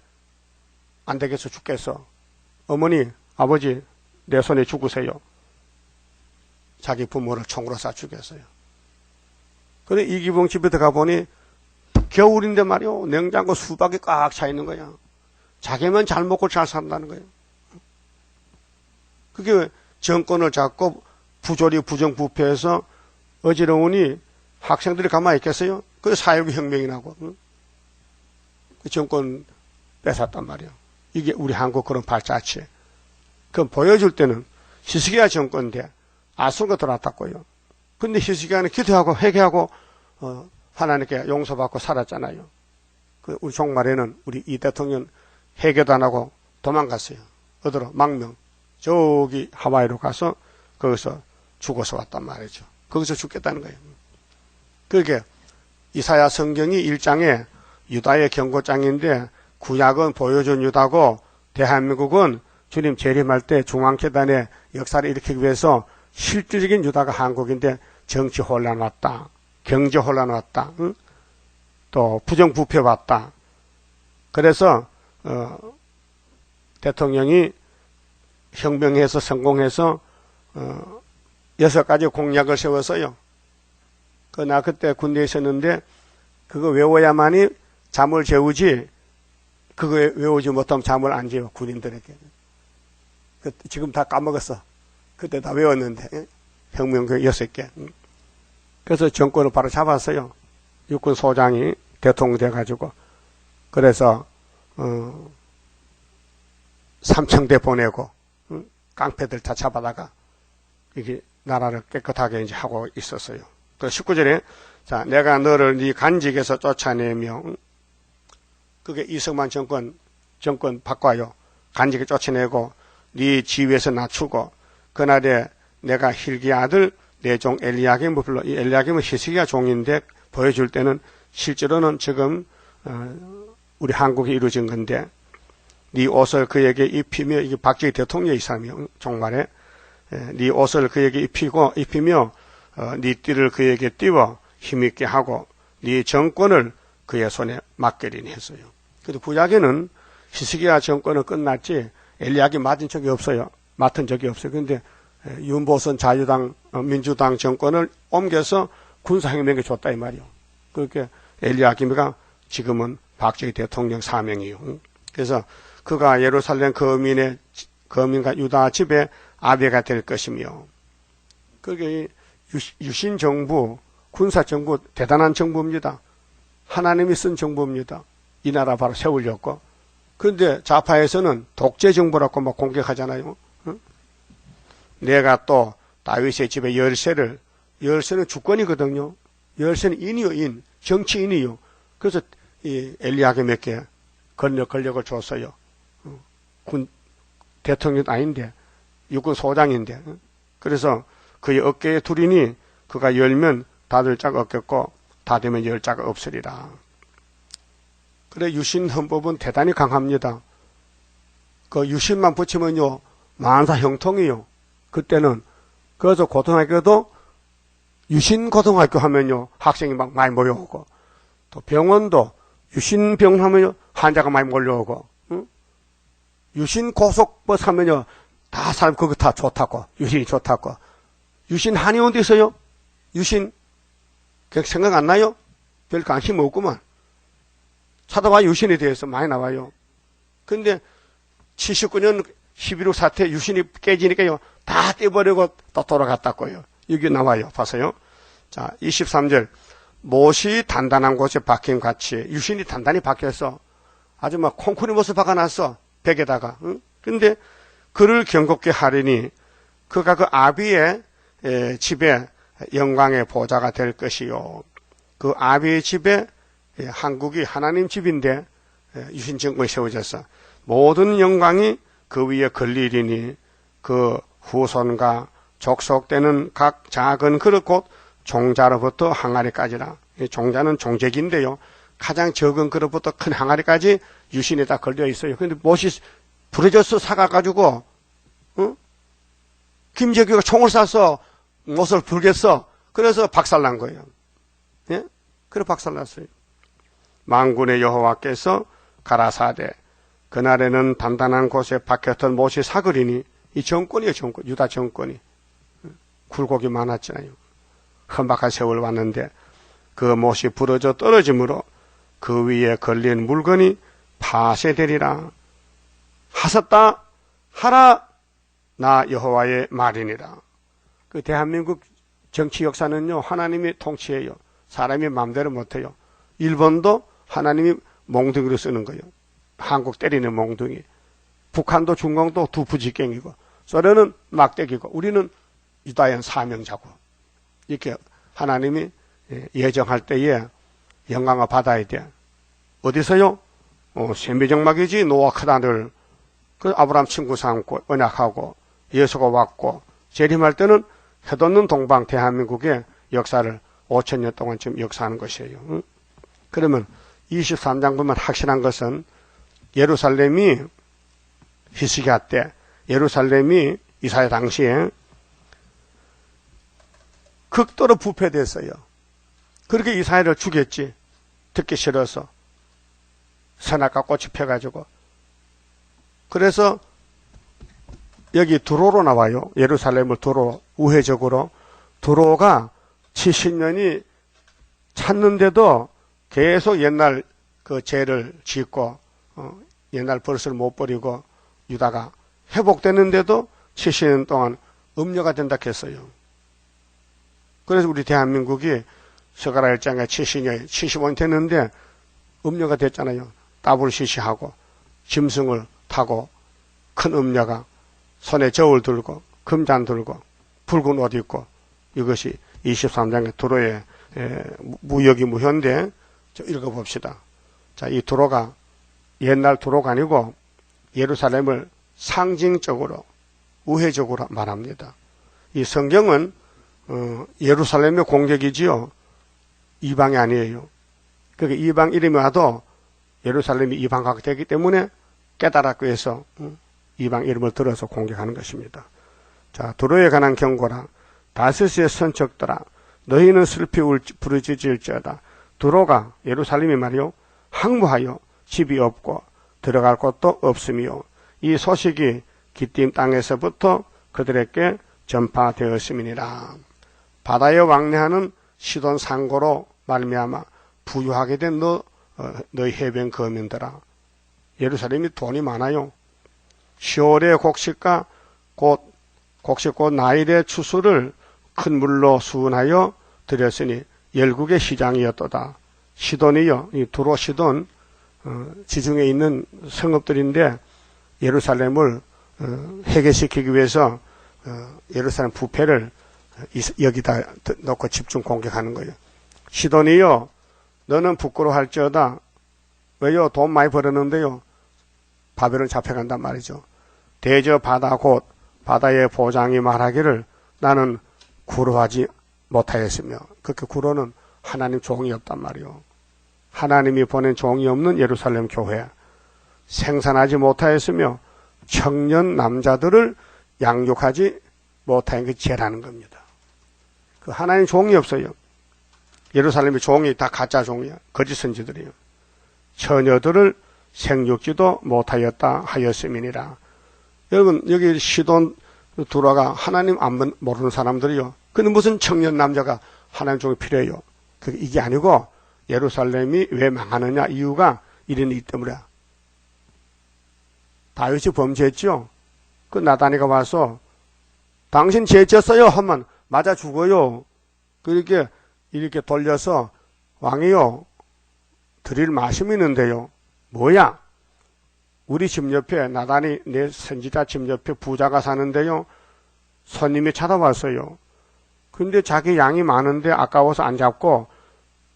안 되겠어 죽겠어. 어머니 아버지 내 손에 죽으세요. 자기 부모를 총으로 쏴 죽였어요. 그래 이기붕 집에 들어가 보니 겨울인데 말이요. 냉장고 수박이 꽉 차 있는 거야. 자기만 잘 먹고 잘 산다는 거예요. 그게 정권을 잡고 부조리 부정부패해서 어지러우니 학생들이 가만히 있겠어요? 그 사회부 혁명이 나고 그 정권 뺏었단 말이에요. 이게 우리 한국 그런 발자취. 그럼 보여줄 때는 히스기야 정권인데 아수르가 들어왔다고요. 근데 히스기야는 기도하고 회개하고 하나님께 용서받고 살았잖아요. 그 우리 종말에는 우리 이 대통령 회개도 안 하고 도망갔어요. 어디로? 망명. 저기 하와이로 가서 거기서 죽어서 왔단 말이죠. 거기서 죽겠다는 거예요. 그러니까 이사야 성경이 1장에 유다의 경고장인데 구약은 보여준 유다고 대한민국은 주님 재림할 때 중앙재단의 역사를 일으키기 위해서 실질적인 유다가 한국인데 정치 혼란 왔다. 경제 혼란 왔다. 응? 또 부정부패 왔다. 그래서 대통령이 혁명해서 성공해서 6가지 공약을 세웠어요. 나 그때 군대에 있었는데 그거 외워야만이 잠을 재우지 그거 외우지 못하면 잠을 안 재워 군인들에게. 지금 다 까먹었어. 그때 다 외웠는데 혁명교 6개. 그래서 정권을 바로 잡았어요. 육군 소장이 대통령 돼가지고. 그래서 삼청대 보내고 깡패들 다 잡아다가 이게 나라를 깨끗하게 이제 하고 있었어요. 그 19절에 자 내가 너를 네 간직에서 쫓아내며 그게 이승만 정권 바꿔요. 간직에 쫓아내고 네 지위에서 낮추고 그날에 내가 힐기 아들 내 종 엘리야김을 불러. 이 엘리야김은 히스기야 종인데 보여줄 때는 실제로는 지금 우리 한국에 이루어진 건데 네 옷을 그에게 입히며 이게 박정희 대통령의 이사며 종말에 네 옷을 그에게 입히며 네 띠를 그에게 띄워 힘있게 하고 네 정권을 그의 손에 맡기리니 했어요. 그래도 구약에는 히스기야 정권은 끝났지 엘리야김 맡은 적이 없어요. 그런데 윤보선 자유당 민주당 정권을 옮겨서 군사혁명에 줬다 이 말이요. 그렇게 엘리야김이가 지금은 박정희 대통령 사명이요. 그래서 그가 예루살렘 거민과 유다 집에 아베가 될 것이며 그게 유신정부 군사정부 대단한 정부입니다. 하나님이 쓴 정부입니다. 이 나라 바로 세우려고. 그런데 좌파에서는 독재정부라고 막 공격하잖아요. 내가 또 다윗의 집에 열쇠는 주권이거든요. 열쇠는 인이요, 인. 정치인이요. 그래서 이 엘리야김에게 권력을 줬어요. 대통령 아닌데, 육군 소장인데. 그래서 그의 어깨에 두리니 그가 열면 닫을 자가 없겠고 닫으면 열 자가 없으리라. 그래 유신 헌법은 대단히 강합니다. 그 유신만 붙이면요 만사 형통이요. 그때는 그래서 고등학교도 유신 고등학교 하면요 학생이 막 많이 모여오고 또 병원도 유신병 하면요 환자가 많이 몰려오고, 응? 유신 고속버스 하면요 다 사람 그거 다 좋다고, 유신이 좋다고. 유신 한의원도 있어요. 유신 생각 안 나요? 별 관심 없구만. 찾아봐 유신에 대해서 많이 나와요. 근데 79년 11.6 사태 유신이 깨지니까요 다 떼버리고 또 돌아갔다고요. 여기 나와요. 봐서요. 자, 23절. 못이 단단한 곳에 박힌 같이 유신이 단단히 박혀서 아주 막 콩쿠리 못을 박아놨어. 벽에다가. 응? 근데 그를 경겁게 하리니 그가 그 아비의 집에 영광의 보좌가 될 것이요. 그 아비의 집에 한국이 하나님 집인데 유신 정권이 세워져서 모든 영광이 그 위에 걸리리니 그 후손과 족속되는 각 작은 그릇 곧 종자로부터 항아리까지라. 종자는 종재기인데요. 가장 적은 그릇부터 큰 항아리까지 유신에다 걸려 있어요. 근데 못이 부러져서 사가가지고, 어? 김재규가 총을 쏴서 못을 불겠어. 그래서 박살난 거예요. 예? 그래 박살났어요. 만군의 여호와께서 가라사대 그날에는 단단한 곳에 박혔던 못이 사그리니 이 정권이에요. 정권. 유다 정권이. 굴곡이 많았잖아요. 험악한 세월 왔는데 그 못이 부러져 떨어지므로 그 위에 걸린 물건이 파쇄되리라. 하셨다 하라 나 여호와의 말이니라. 그 대한민국 정치 역사는요 하나님이 통치해요. 사람이 마음대로 못해요. 일본도 하나님이 몽둥이로 쓰는 거예요. 한국 때리는 몽둥이. 북한도 중공도 두부직갱이고 소련은 막대기고 우리는 유다인 사명자고. 이렇게 하나님이 예정할 때에 영광을 받아야 돼. 어디서요? 셈비정막이지. 노아 크다늘 그 아브라함 친구 삼고 언약하고 예수가 왔고 재림할 때는 해돋는 동방 대한민국의 역사를 5,000년 동안 지금 역사하는 것이에요. 응? 그러면 23장 보면 확실한 것은 예루살렘이 히스기야 때 예루살렘이 이사야 당시에 극도로 부패됐어요. 그렇게 이사야를 죽였지. 듣기 싫어서 선악과 꽃이 펴가지고. 그래서 여기 두로로 나와요. 예루살렘을 두로 우회적으로. 두로가 70년이 찼는데도 계속 옛날 그 죄를 짓고 옛날 버릇을 못 버리고 유다가 회복되는데도 70년 동안 음녀가 된다 했어요. 그래서 우리 대한민국이 서가라 1장에 70년, 75년 됐는데 음녀가 됐잖아요. WCC하고 짐승을 타고 큰 음녀가 손에 저울 들고 금잔 들고 붉은 옷 입고 이것이 23장의 두로의 무역이 무효인데 읽어봅시다. 자, 이 두로가 옛날 두로가 아니고 예루살렘을 상징적으로 우회적으로 말합니다. 이 성경은 예루살렘의 공격이지요. 이방이 아니에요. 그러니까 이방 이름이 와도 예루살렘이 이방화가 되기 때문에 깨달았고 해서 이방 이름을 들어서 공격하는 것입니다. 자, 두로에 관한 경고라. 다스스의 선척들아 너희는 슬피 부르짖을지어다. 두로가 예루살렘이 말이요 항무하여 집이 없고 들어갈 곳도 없으며 이 소식이 기띔 땅에서부터 그들에게 전파되었음이니라. 바다에 왕래하는 시돈 상고로 말미암아 부유하게 된 너희 해변 거민들아. 예루살렘이 돈이 많아요. 시올의 곡식과 곡식 곧 나일의 추수를 큰 물로 수운하여 드렸으니 열국의 시장이었도다. 시돈이요, 이 두로 시돈 지중해 있는 성읍들인데 예루살렘을 해결시키기 위해서 예루살렘 부패를 여기다 놓고 집중 공격하는 거예요. 시돈이요, 너는 부끄러워할지어다. 왜요? 돈 많이 벌었는데요. 바벨론 잡혀간단 말이죠. 대저 바다 곧 바다의 보장이 말하기를 나는 구로하지 못하였으며, 그렇게 구로는 하나님 종이 없단 말이요. 하나님이 보낸 종이 없는 예루살렘 교회, 생산하지 못하였으며 청년 남자들을 양육하지 못한 게 죄라는 겁니다. 그 하나님 종이 없어요. 예루살렘의 종이 다 가짜 종이야. 거짓 선지들이요. 처녀들을 생육지도 못하였다 하였음이니라. 여러분, 여기 시돈 두라가 하나님 안 모르는 사람들이요. 근데 무슨 청년 남자가 하나님 종이 필요해요. 이게 아니고 예루살렘이 왜 망하느냐 이유가 이런 일 때문에. 다윗이 범죄했죠. 그 나다니가 와서 당신 죄 졌어요 하면 맞아 죽어요. 이렇게 돌려서 왕이요 드릴 말씀이 있는데요. 뭐야? 우리 집 옆에 나단이 내 선지자 집 옆에 부자가 사는데요. 손님이 찾아왔어요. 근데 자기 양이 많은데 아까워서 안 잡고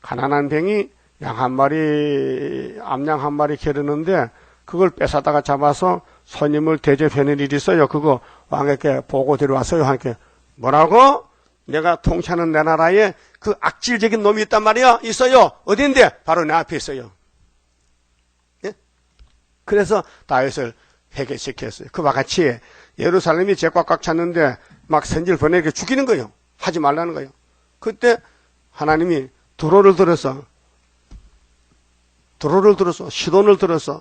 가난한 병이 양 한 마리, 암양 한 마리 기르는데 그걸 뺏어다가 잡아서 손님을 대접하는 일이 있어요. 그거 왕에게 보고 데려왔어요. 하니까 뭐라고? 내가 통치하는 내 나라에 그 악질적인 놈이 있단 말이야? 있어요. 어딘데? 바로 내 앞에 있어요. 예? 그래서 다윗을 해결시켰어요. 그와 같이 예루살렘이 죄가 꽉 찼는데 막 선지를 보내게 죽이는 거예요. 하지 말라는 거예요. 그때 하나님이 두로를 들어서 시돈을 들어서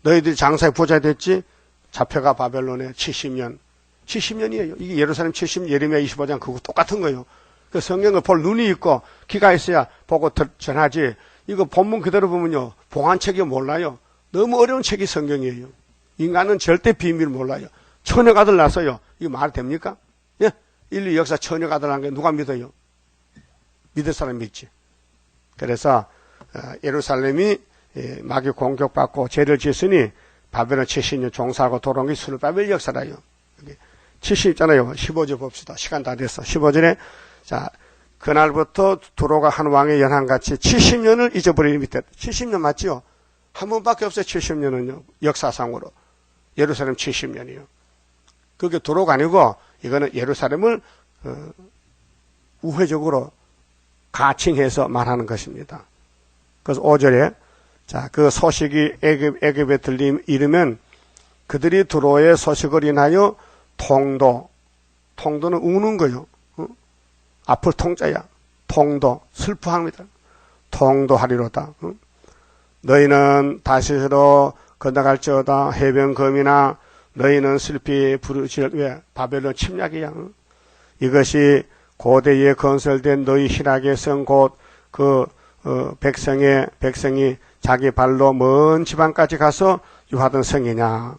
너희들이 장사의 부자 됐지? 잡혀가 바벨론에 70년이에요. 이게 예루살렘 70, 예레미야 25장 그거 똑같은 거예요. 그 성경을 볼 눈이 있고 귀가 있어야 보고 전하지. 이거 본문 그대로 보면요. 봉안책이 몰라요. 너무 어려운 책이 성경이에요. 인간은 절대 비밀을 몰라요. 처녀가 아들 낳았어요. 이거 말 됩니까? 예? 인류 역사 처녀가 아들 낳은 게 누가 믿어요? 믿을 사람 믿지. 그래서 예루살렘이 마귀 공격받고 죄를 지었으니 바벨론 70년 종사하고 돌아온 게 스룹바벨 역사라요. 70있잖아요. 15절 봅시다. 시간 다 됐어. 15절에 자 그날부터 두로가 한 왕의 연한같이 70년을 잊어버리는 밑에 70년 맞지요? 한 번밖에 없어요. 70년은요. 역사상으로. 예루살렘 70년이요. 그게 두로가 아니고 이거는 예루살렘을 우회적으로 가칭해서 말하는 것입니다. 그래서 5절에 자, 그 소식이 애굽에 이르면 그들이 두로의 소식을 인하여 통도는 우는 거요. 앞을 통자야. 슬퍼합니다. 통도하리로다. 너희는 다시로 건너갈지어다 해변검이나 너희는 슬피 부르실 왜 바벨론 침략이야. 이것이 고대에 건설된 너희 희락의 성 곧 그 백성이 자기 발로 먼 지방까지 가서 유하던 성이냐.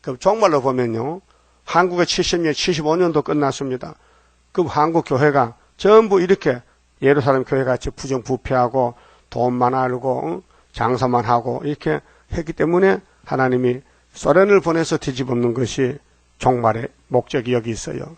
그럼 정말로 보면요. 한국의 70년, 75년도 끝났습니다. 그럼 한국 교회가 전부 이렇게 예루살렘 교회같이 부정부패하고 돈만 알고 장사만 하고 이렇게 했기 때문에 하나님이 소련을 보내서 뒤집어엎는 것이 종말의 목적이 여기 있어요.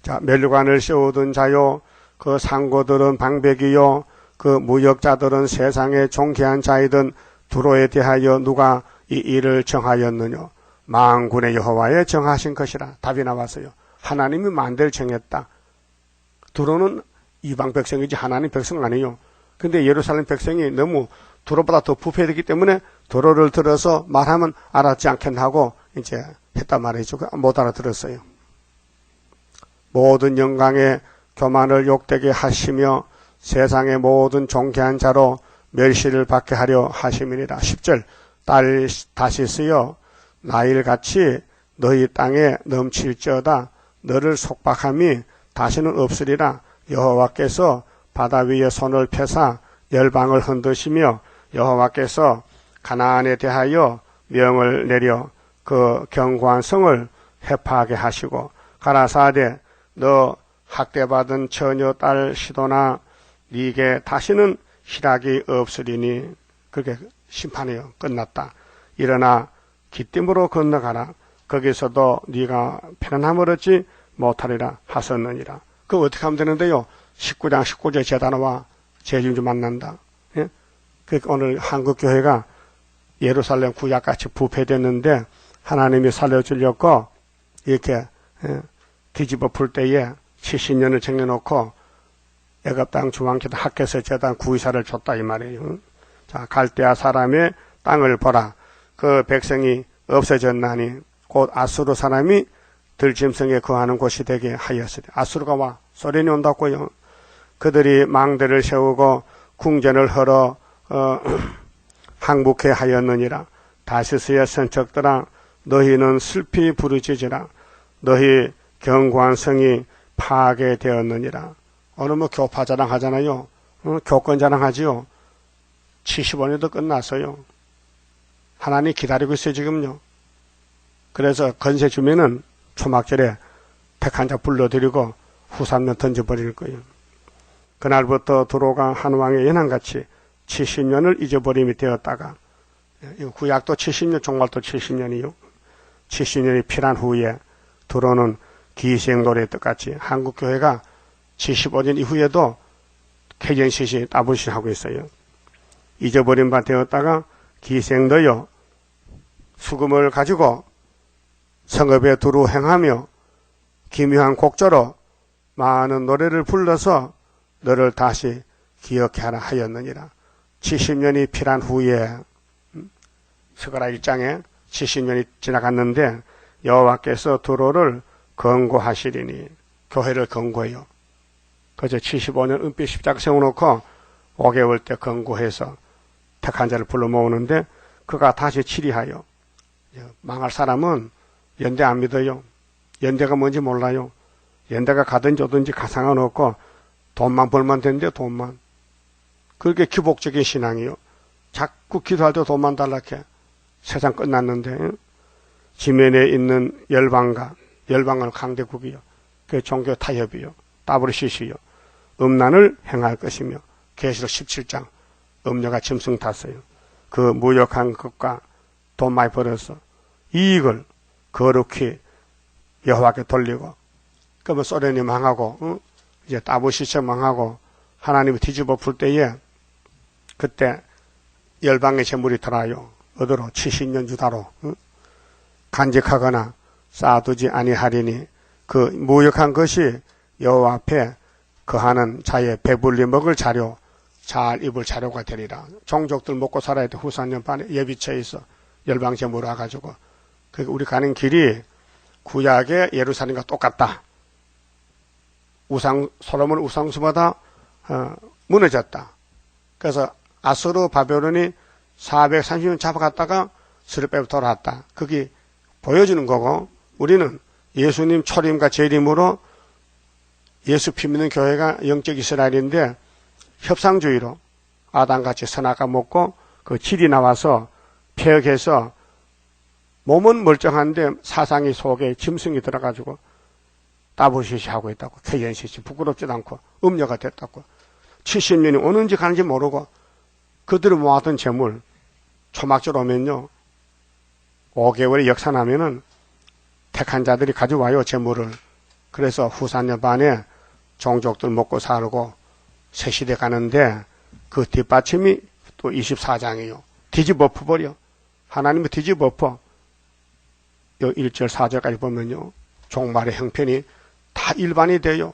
자, 멸관을 세우던 자요, 그 상고들은 방백이요, 그 무역자들은 세상의 존귀한 자이든 두로에 대하여 누가 이 일을 정하였느냐? 만군의 여호와에 정하신 것이라. 답이 나왔어요. 하나님이 만대를 정했다. 두로는 이방 백성이지 하나님 백성 아니에요. 근데 예루살렘 백성이 너무 두로보다 더 부패되기 때문에 두로를 들어서 말하면 알았지 않겠나 하고 이제 했단 말이죠. 못 알아들었어요. 모든 영광의 교만을 욕되게 하시며 세상의 모든 존귀한 자로 멸시를 받게 하려 하심이니라. 10절 딸 다시 쓰여 나일같이 너희 땅에 넘칠지어다. 너를 속박함이 다시는 없으리라. 여호와께서 바다 위에 손을 펴사 열방을 흔드시며 여호와께서 가나안에 대하여 명을 내려 그 견고한 성을 해파하게 하시고 가라사대 너 학대받은 처녀 딸 시도나 네게 다시는 희락이 없으리니. 그렇게 심판이요. 끝났다. 일어나 기띔으로 건너가라. 거기서도 네가 편안함을 얻지 못하리라 하셨느니라. 그거 어떻게 하면 되는데요? 19장 19절 제단어와 제중주 만난다. 예? 그러니까 오늘 한국교회가 예루살렘 구약같이 부패됐는데 하나님이 살려주려고 이렇게 뒤집어 풀 때에 70년을 정해놓고 애굽 땅 중앙기도 학개서 제단 구의사를 줬다 이 말이에요. 자, 갈대아 사람의 땅을 보라. 그 백성이 없어졌나니 곧 아수르 사람이 들짐승에 거하는 곳이 되게 하였으리. 아수르가 와 소련이 온다고요. 그들이 망대를 세우고 궁전을 헐어 항복해 하였느니라. 다시스의 선척들아 너희는 슬피 부르짖으라. 너희 견고한 성이 파괴되었느니라. 오늘 뭐 교파 자랑하잖아요. 교권 자랑하지요. 75년도 끝났어요. 하나님 기다리고 있어요 지금요. 그래서 건세 주면은 초막절에 택한 자 불러드리고 후삼년 던져버릴 거예요. 그날부터 두로가 한 왕의 연한같이 70년을 잊어버림이 되었다가 구약도 70년 종말도 70년이요. 70년이 필한 후에 두로는 기생노래의 뜻같이 한국교회가 75년 이후에도 개전시시 따분시 하고 있어요. 잊어버린 바 되었다가 기생너여 수금을 가지고 성읍에 두루 행하며 기묘한 곡조로 많은 노래를 불러서 너를 다시 기억해 하라 하였느니라. 70년이 필한 후에 스가랴 1장에 70년이 지나갔는데 여호와께서 두로를 건고하시리니 교회를 건고해요. 그저 75년 은빛 십자가 세워놓고 5개월 때 건고해서 택한 자를 불러 모으는데 그가 다시 치리하여 망할 사람은 연대 안 믿어요. 연대가 뭔지 몰라요. 연대가 가든지 오든지 가상은 없고 돈만 벌면 된대 돈만. 그렇게 기복적인 신앙이요. 자꾸 기도할 때 돈만 달라해. 세상 끝났는데 지면에 있는 열방은 강대국이요. 그 종교 타협이요. WCC요. 음란을 행할 것이며 계시록 17장 음녀가 짐승 탔어요. 그 무역한 것과 돈 많이 벌어서 이익을 거룩히 여호와께 돌리고 그러면 소련이 망하고 이제 WCC 망하고 하나님이 뒤집어 풀 때에 그때 열방의 재물이 돌아요. 어디로? 70년 유다로 간직하거나 쌓아두지 아니하리니 그 무역한 것이 여호와 앞에 거하는 자의 배불리 먹을 자료 잘 입을 자료가 되리라. 종족들 먹고 살아야 돼. 후산년 반에 예비처에 있어 열방 재물 와가지고 그러니까 우리 가는 길이 구약의 예루살렘과 똑같다. 솔로몬 우상수보다 무너졌다. 그래서 아수르 바벨론이 430년 잡아갔다가 스룹베벨 돌아왔다. 그게 보여주는 거고 우리는 예수님 초림과 재림으로 예수 피 믿는 교회가 영적 이스라엘인데 협상주의로 아담같이 선악과 먹고 그 질이 나와서 폐역해서 몸은 멀쩡한데 사상이 속에 짐승이 들어가지고 따부시시 하고 있다고. 개연시시 부끄럽지도 않고 음녀가 됐다고. 70년이 오는지 가는지 모르고 그들을 모았던 재물 초막절 오면요 5개월의 역사 나면은 택한 자들이 가져와요 재물을. 그래서 후산년 반에 종족들 먹고 살고 새 시대 가는데 그 뒷받침이 또 24장이요. 뒤집어 엎어버려. 하나님이 뒤집어 엎어. 요 1절 4절까지 보면요. 종말의 형편이 다 일반이 돼요.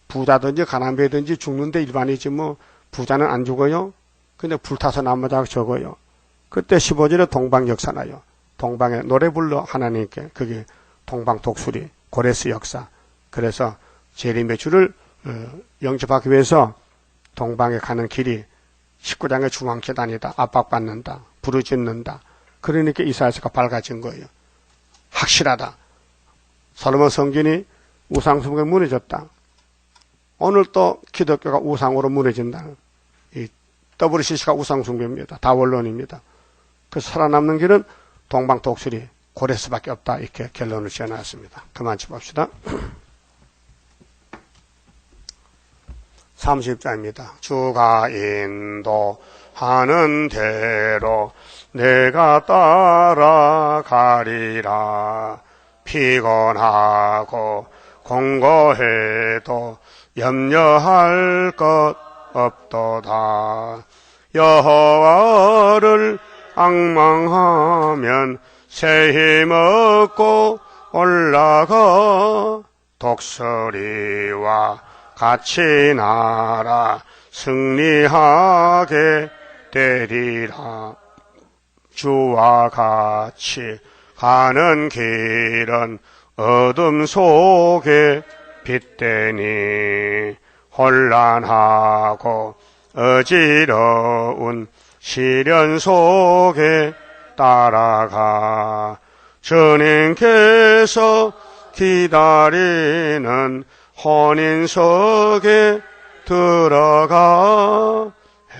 부자든지 가난배든지 죽는데 일반이지 뭐 부자는 안 죽어요. 근데 불타서 남자가 적어요. 그때 15절에 동방 역사 나요. 동방에 노래 불러 하나님께. 그게 동방 독수리 고레스 역사. 그래서 재림의 주를 영접하기 위해서 동방에 가는 길이 19장의 중앙계단이다. 압박받는다. 부르짖는다. 그러니까 이사야서가 밝아진 거예요. 확실하다. 솔로몬 성전이 우상숭배에 무너졌다. 오늘 또 기독교가 우상으로 무너진다. 이 WCC가 우상숭배입니다. 다 원론입니다. 그 살아남는 길은 동방 독수리 고레스밖에 없다. 이렇게 결론을 지어놨습니다. 그만 짚읍시다. 30자입니다. 주가 인도하는 대로 내가 따라가리라. 피곤하고 공고해도 염려할 것 없도다. 여호와를 앙망하면 새 힘 얻고 올라가. 독수리와 같이 날아 승리하게 되리라. 주와 같이 가는 길은 어둠 속에 빛되니 혼란하고 어지러운 시련 속에 따라가 주님께서 기다리는 혼인석에 들어가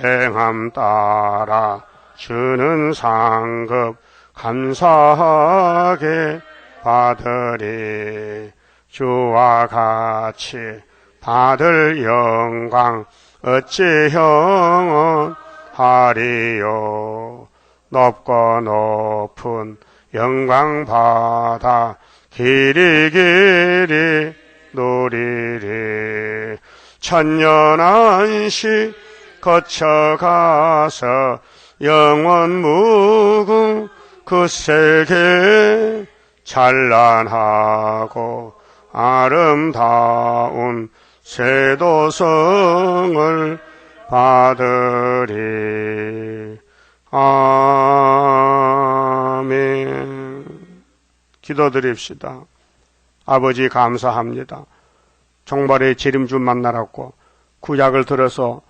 행함 따라 주는 상급 감사하게 받으리. 주와 같이 받을 영광 어찌 형언하리요. 높고 높은 영광 받아 길이 길이 누리리. 천년 안식 거쳐가서 영원 무궁 그 세계 찬란하고 아름다운 세도성을 받으리. 아멘. 기도드립시다. 아버지 감사합니다. 종말의 지름주 만나라고 구약을 들어서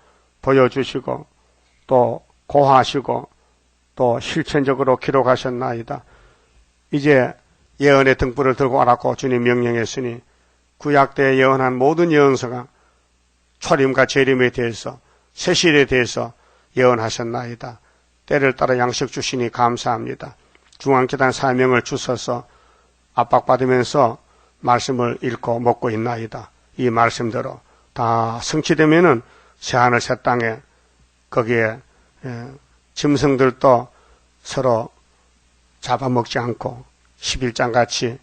보여주시고 또 고하시고 또 실천적으로 기록하셨나이다. 이제 예언의 등불을 들고 와라고 주님 명령했으니 구약 때 예언한 모든 예언서가 초림과 재림에 대해서 세실에 대해서 예언하셨나이다. 때를 따라 양식 주시니 감사합니다. 중앙재단 사명을 주셔서 압박받으면서 말씀을 읽고 먹고 있나이다. 이 말씀대로 다 성취되면은 새하늘 새 땅에 거기에 짐승들도 서로 잡아먹지 않고 11장 같이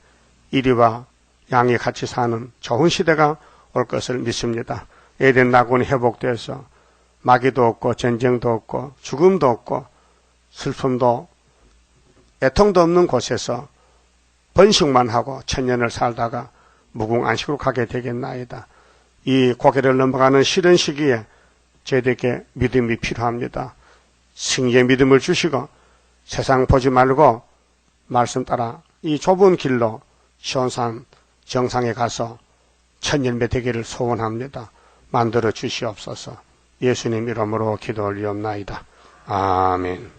이리와 양이 같이 사는 좋은 시대가 올 것을 믿습니다. 에덴 낙원이 회복돼서 마귀도 없고 전쟁도 없고 죽음도 없고 슬픔도 애통도 없는 곳에서 번식만 하고 천년을 살다가 무궁안식으로 가게 되겠나이다. 이 고개를 넘어가는 싫은 시기에 저희들에게 믿음이 필요합니다. 승리의 믿음을 주시고 세상 보지 말고 말씀 따라 이 좁은 길로 시온산 정상에 가서 천년배 되기를 소원합니다. 만들어 주시옵소서. 예수님 이름으로 기도 올리옵나이다. 아멘.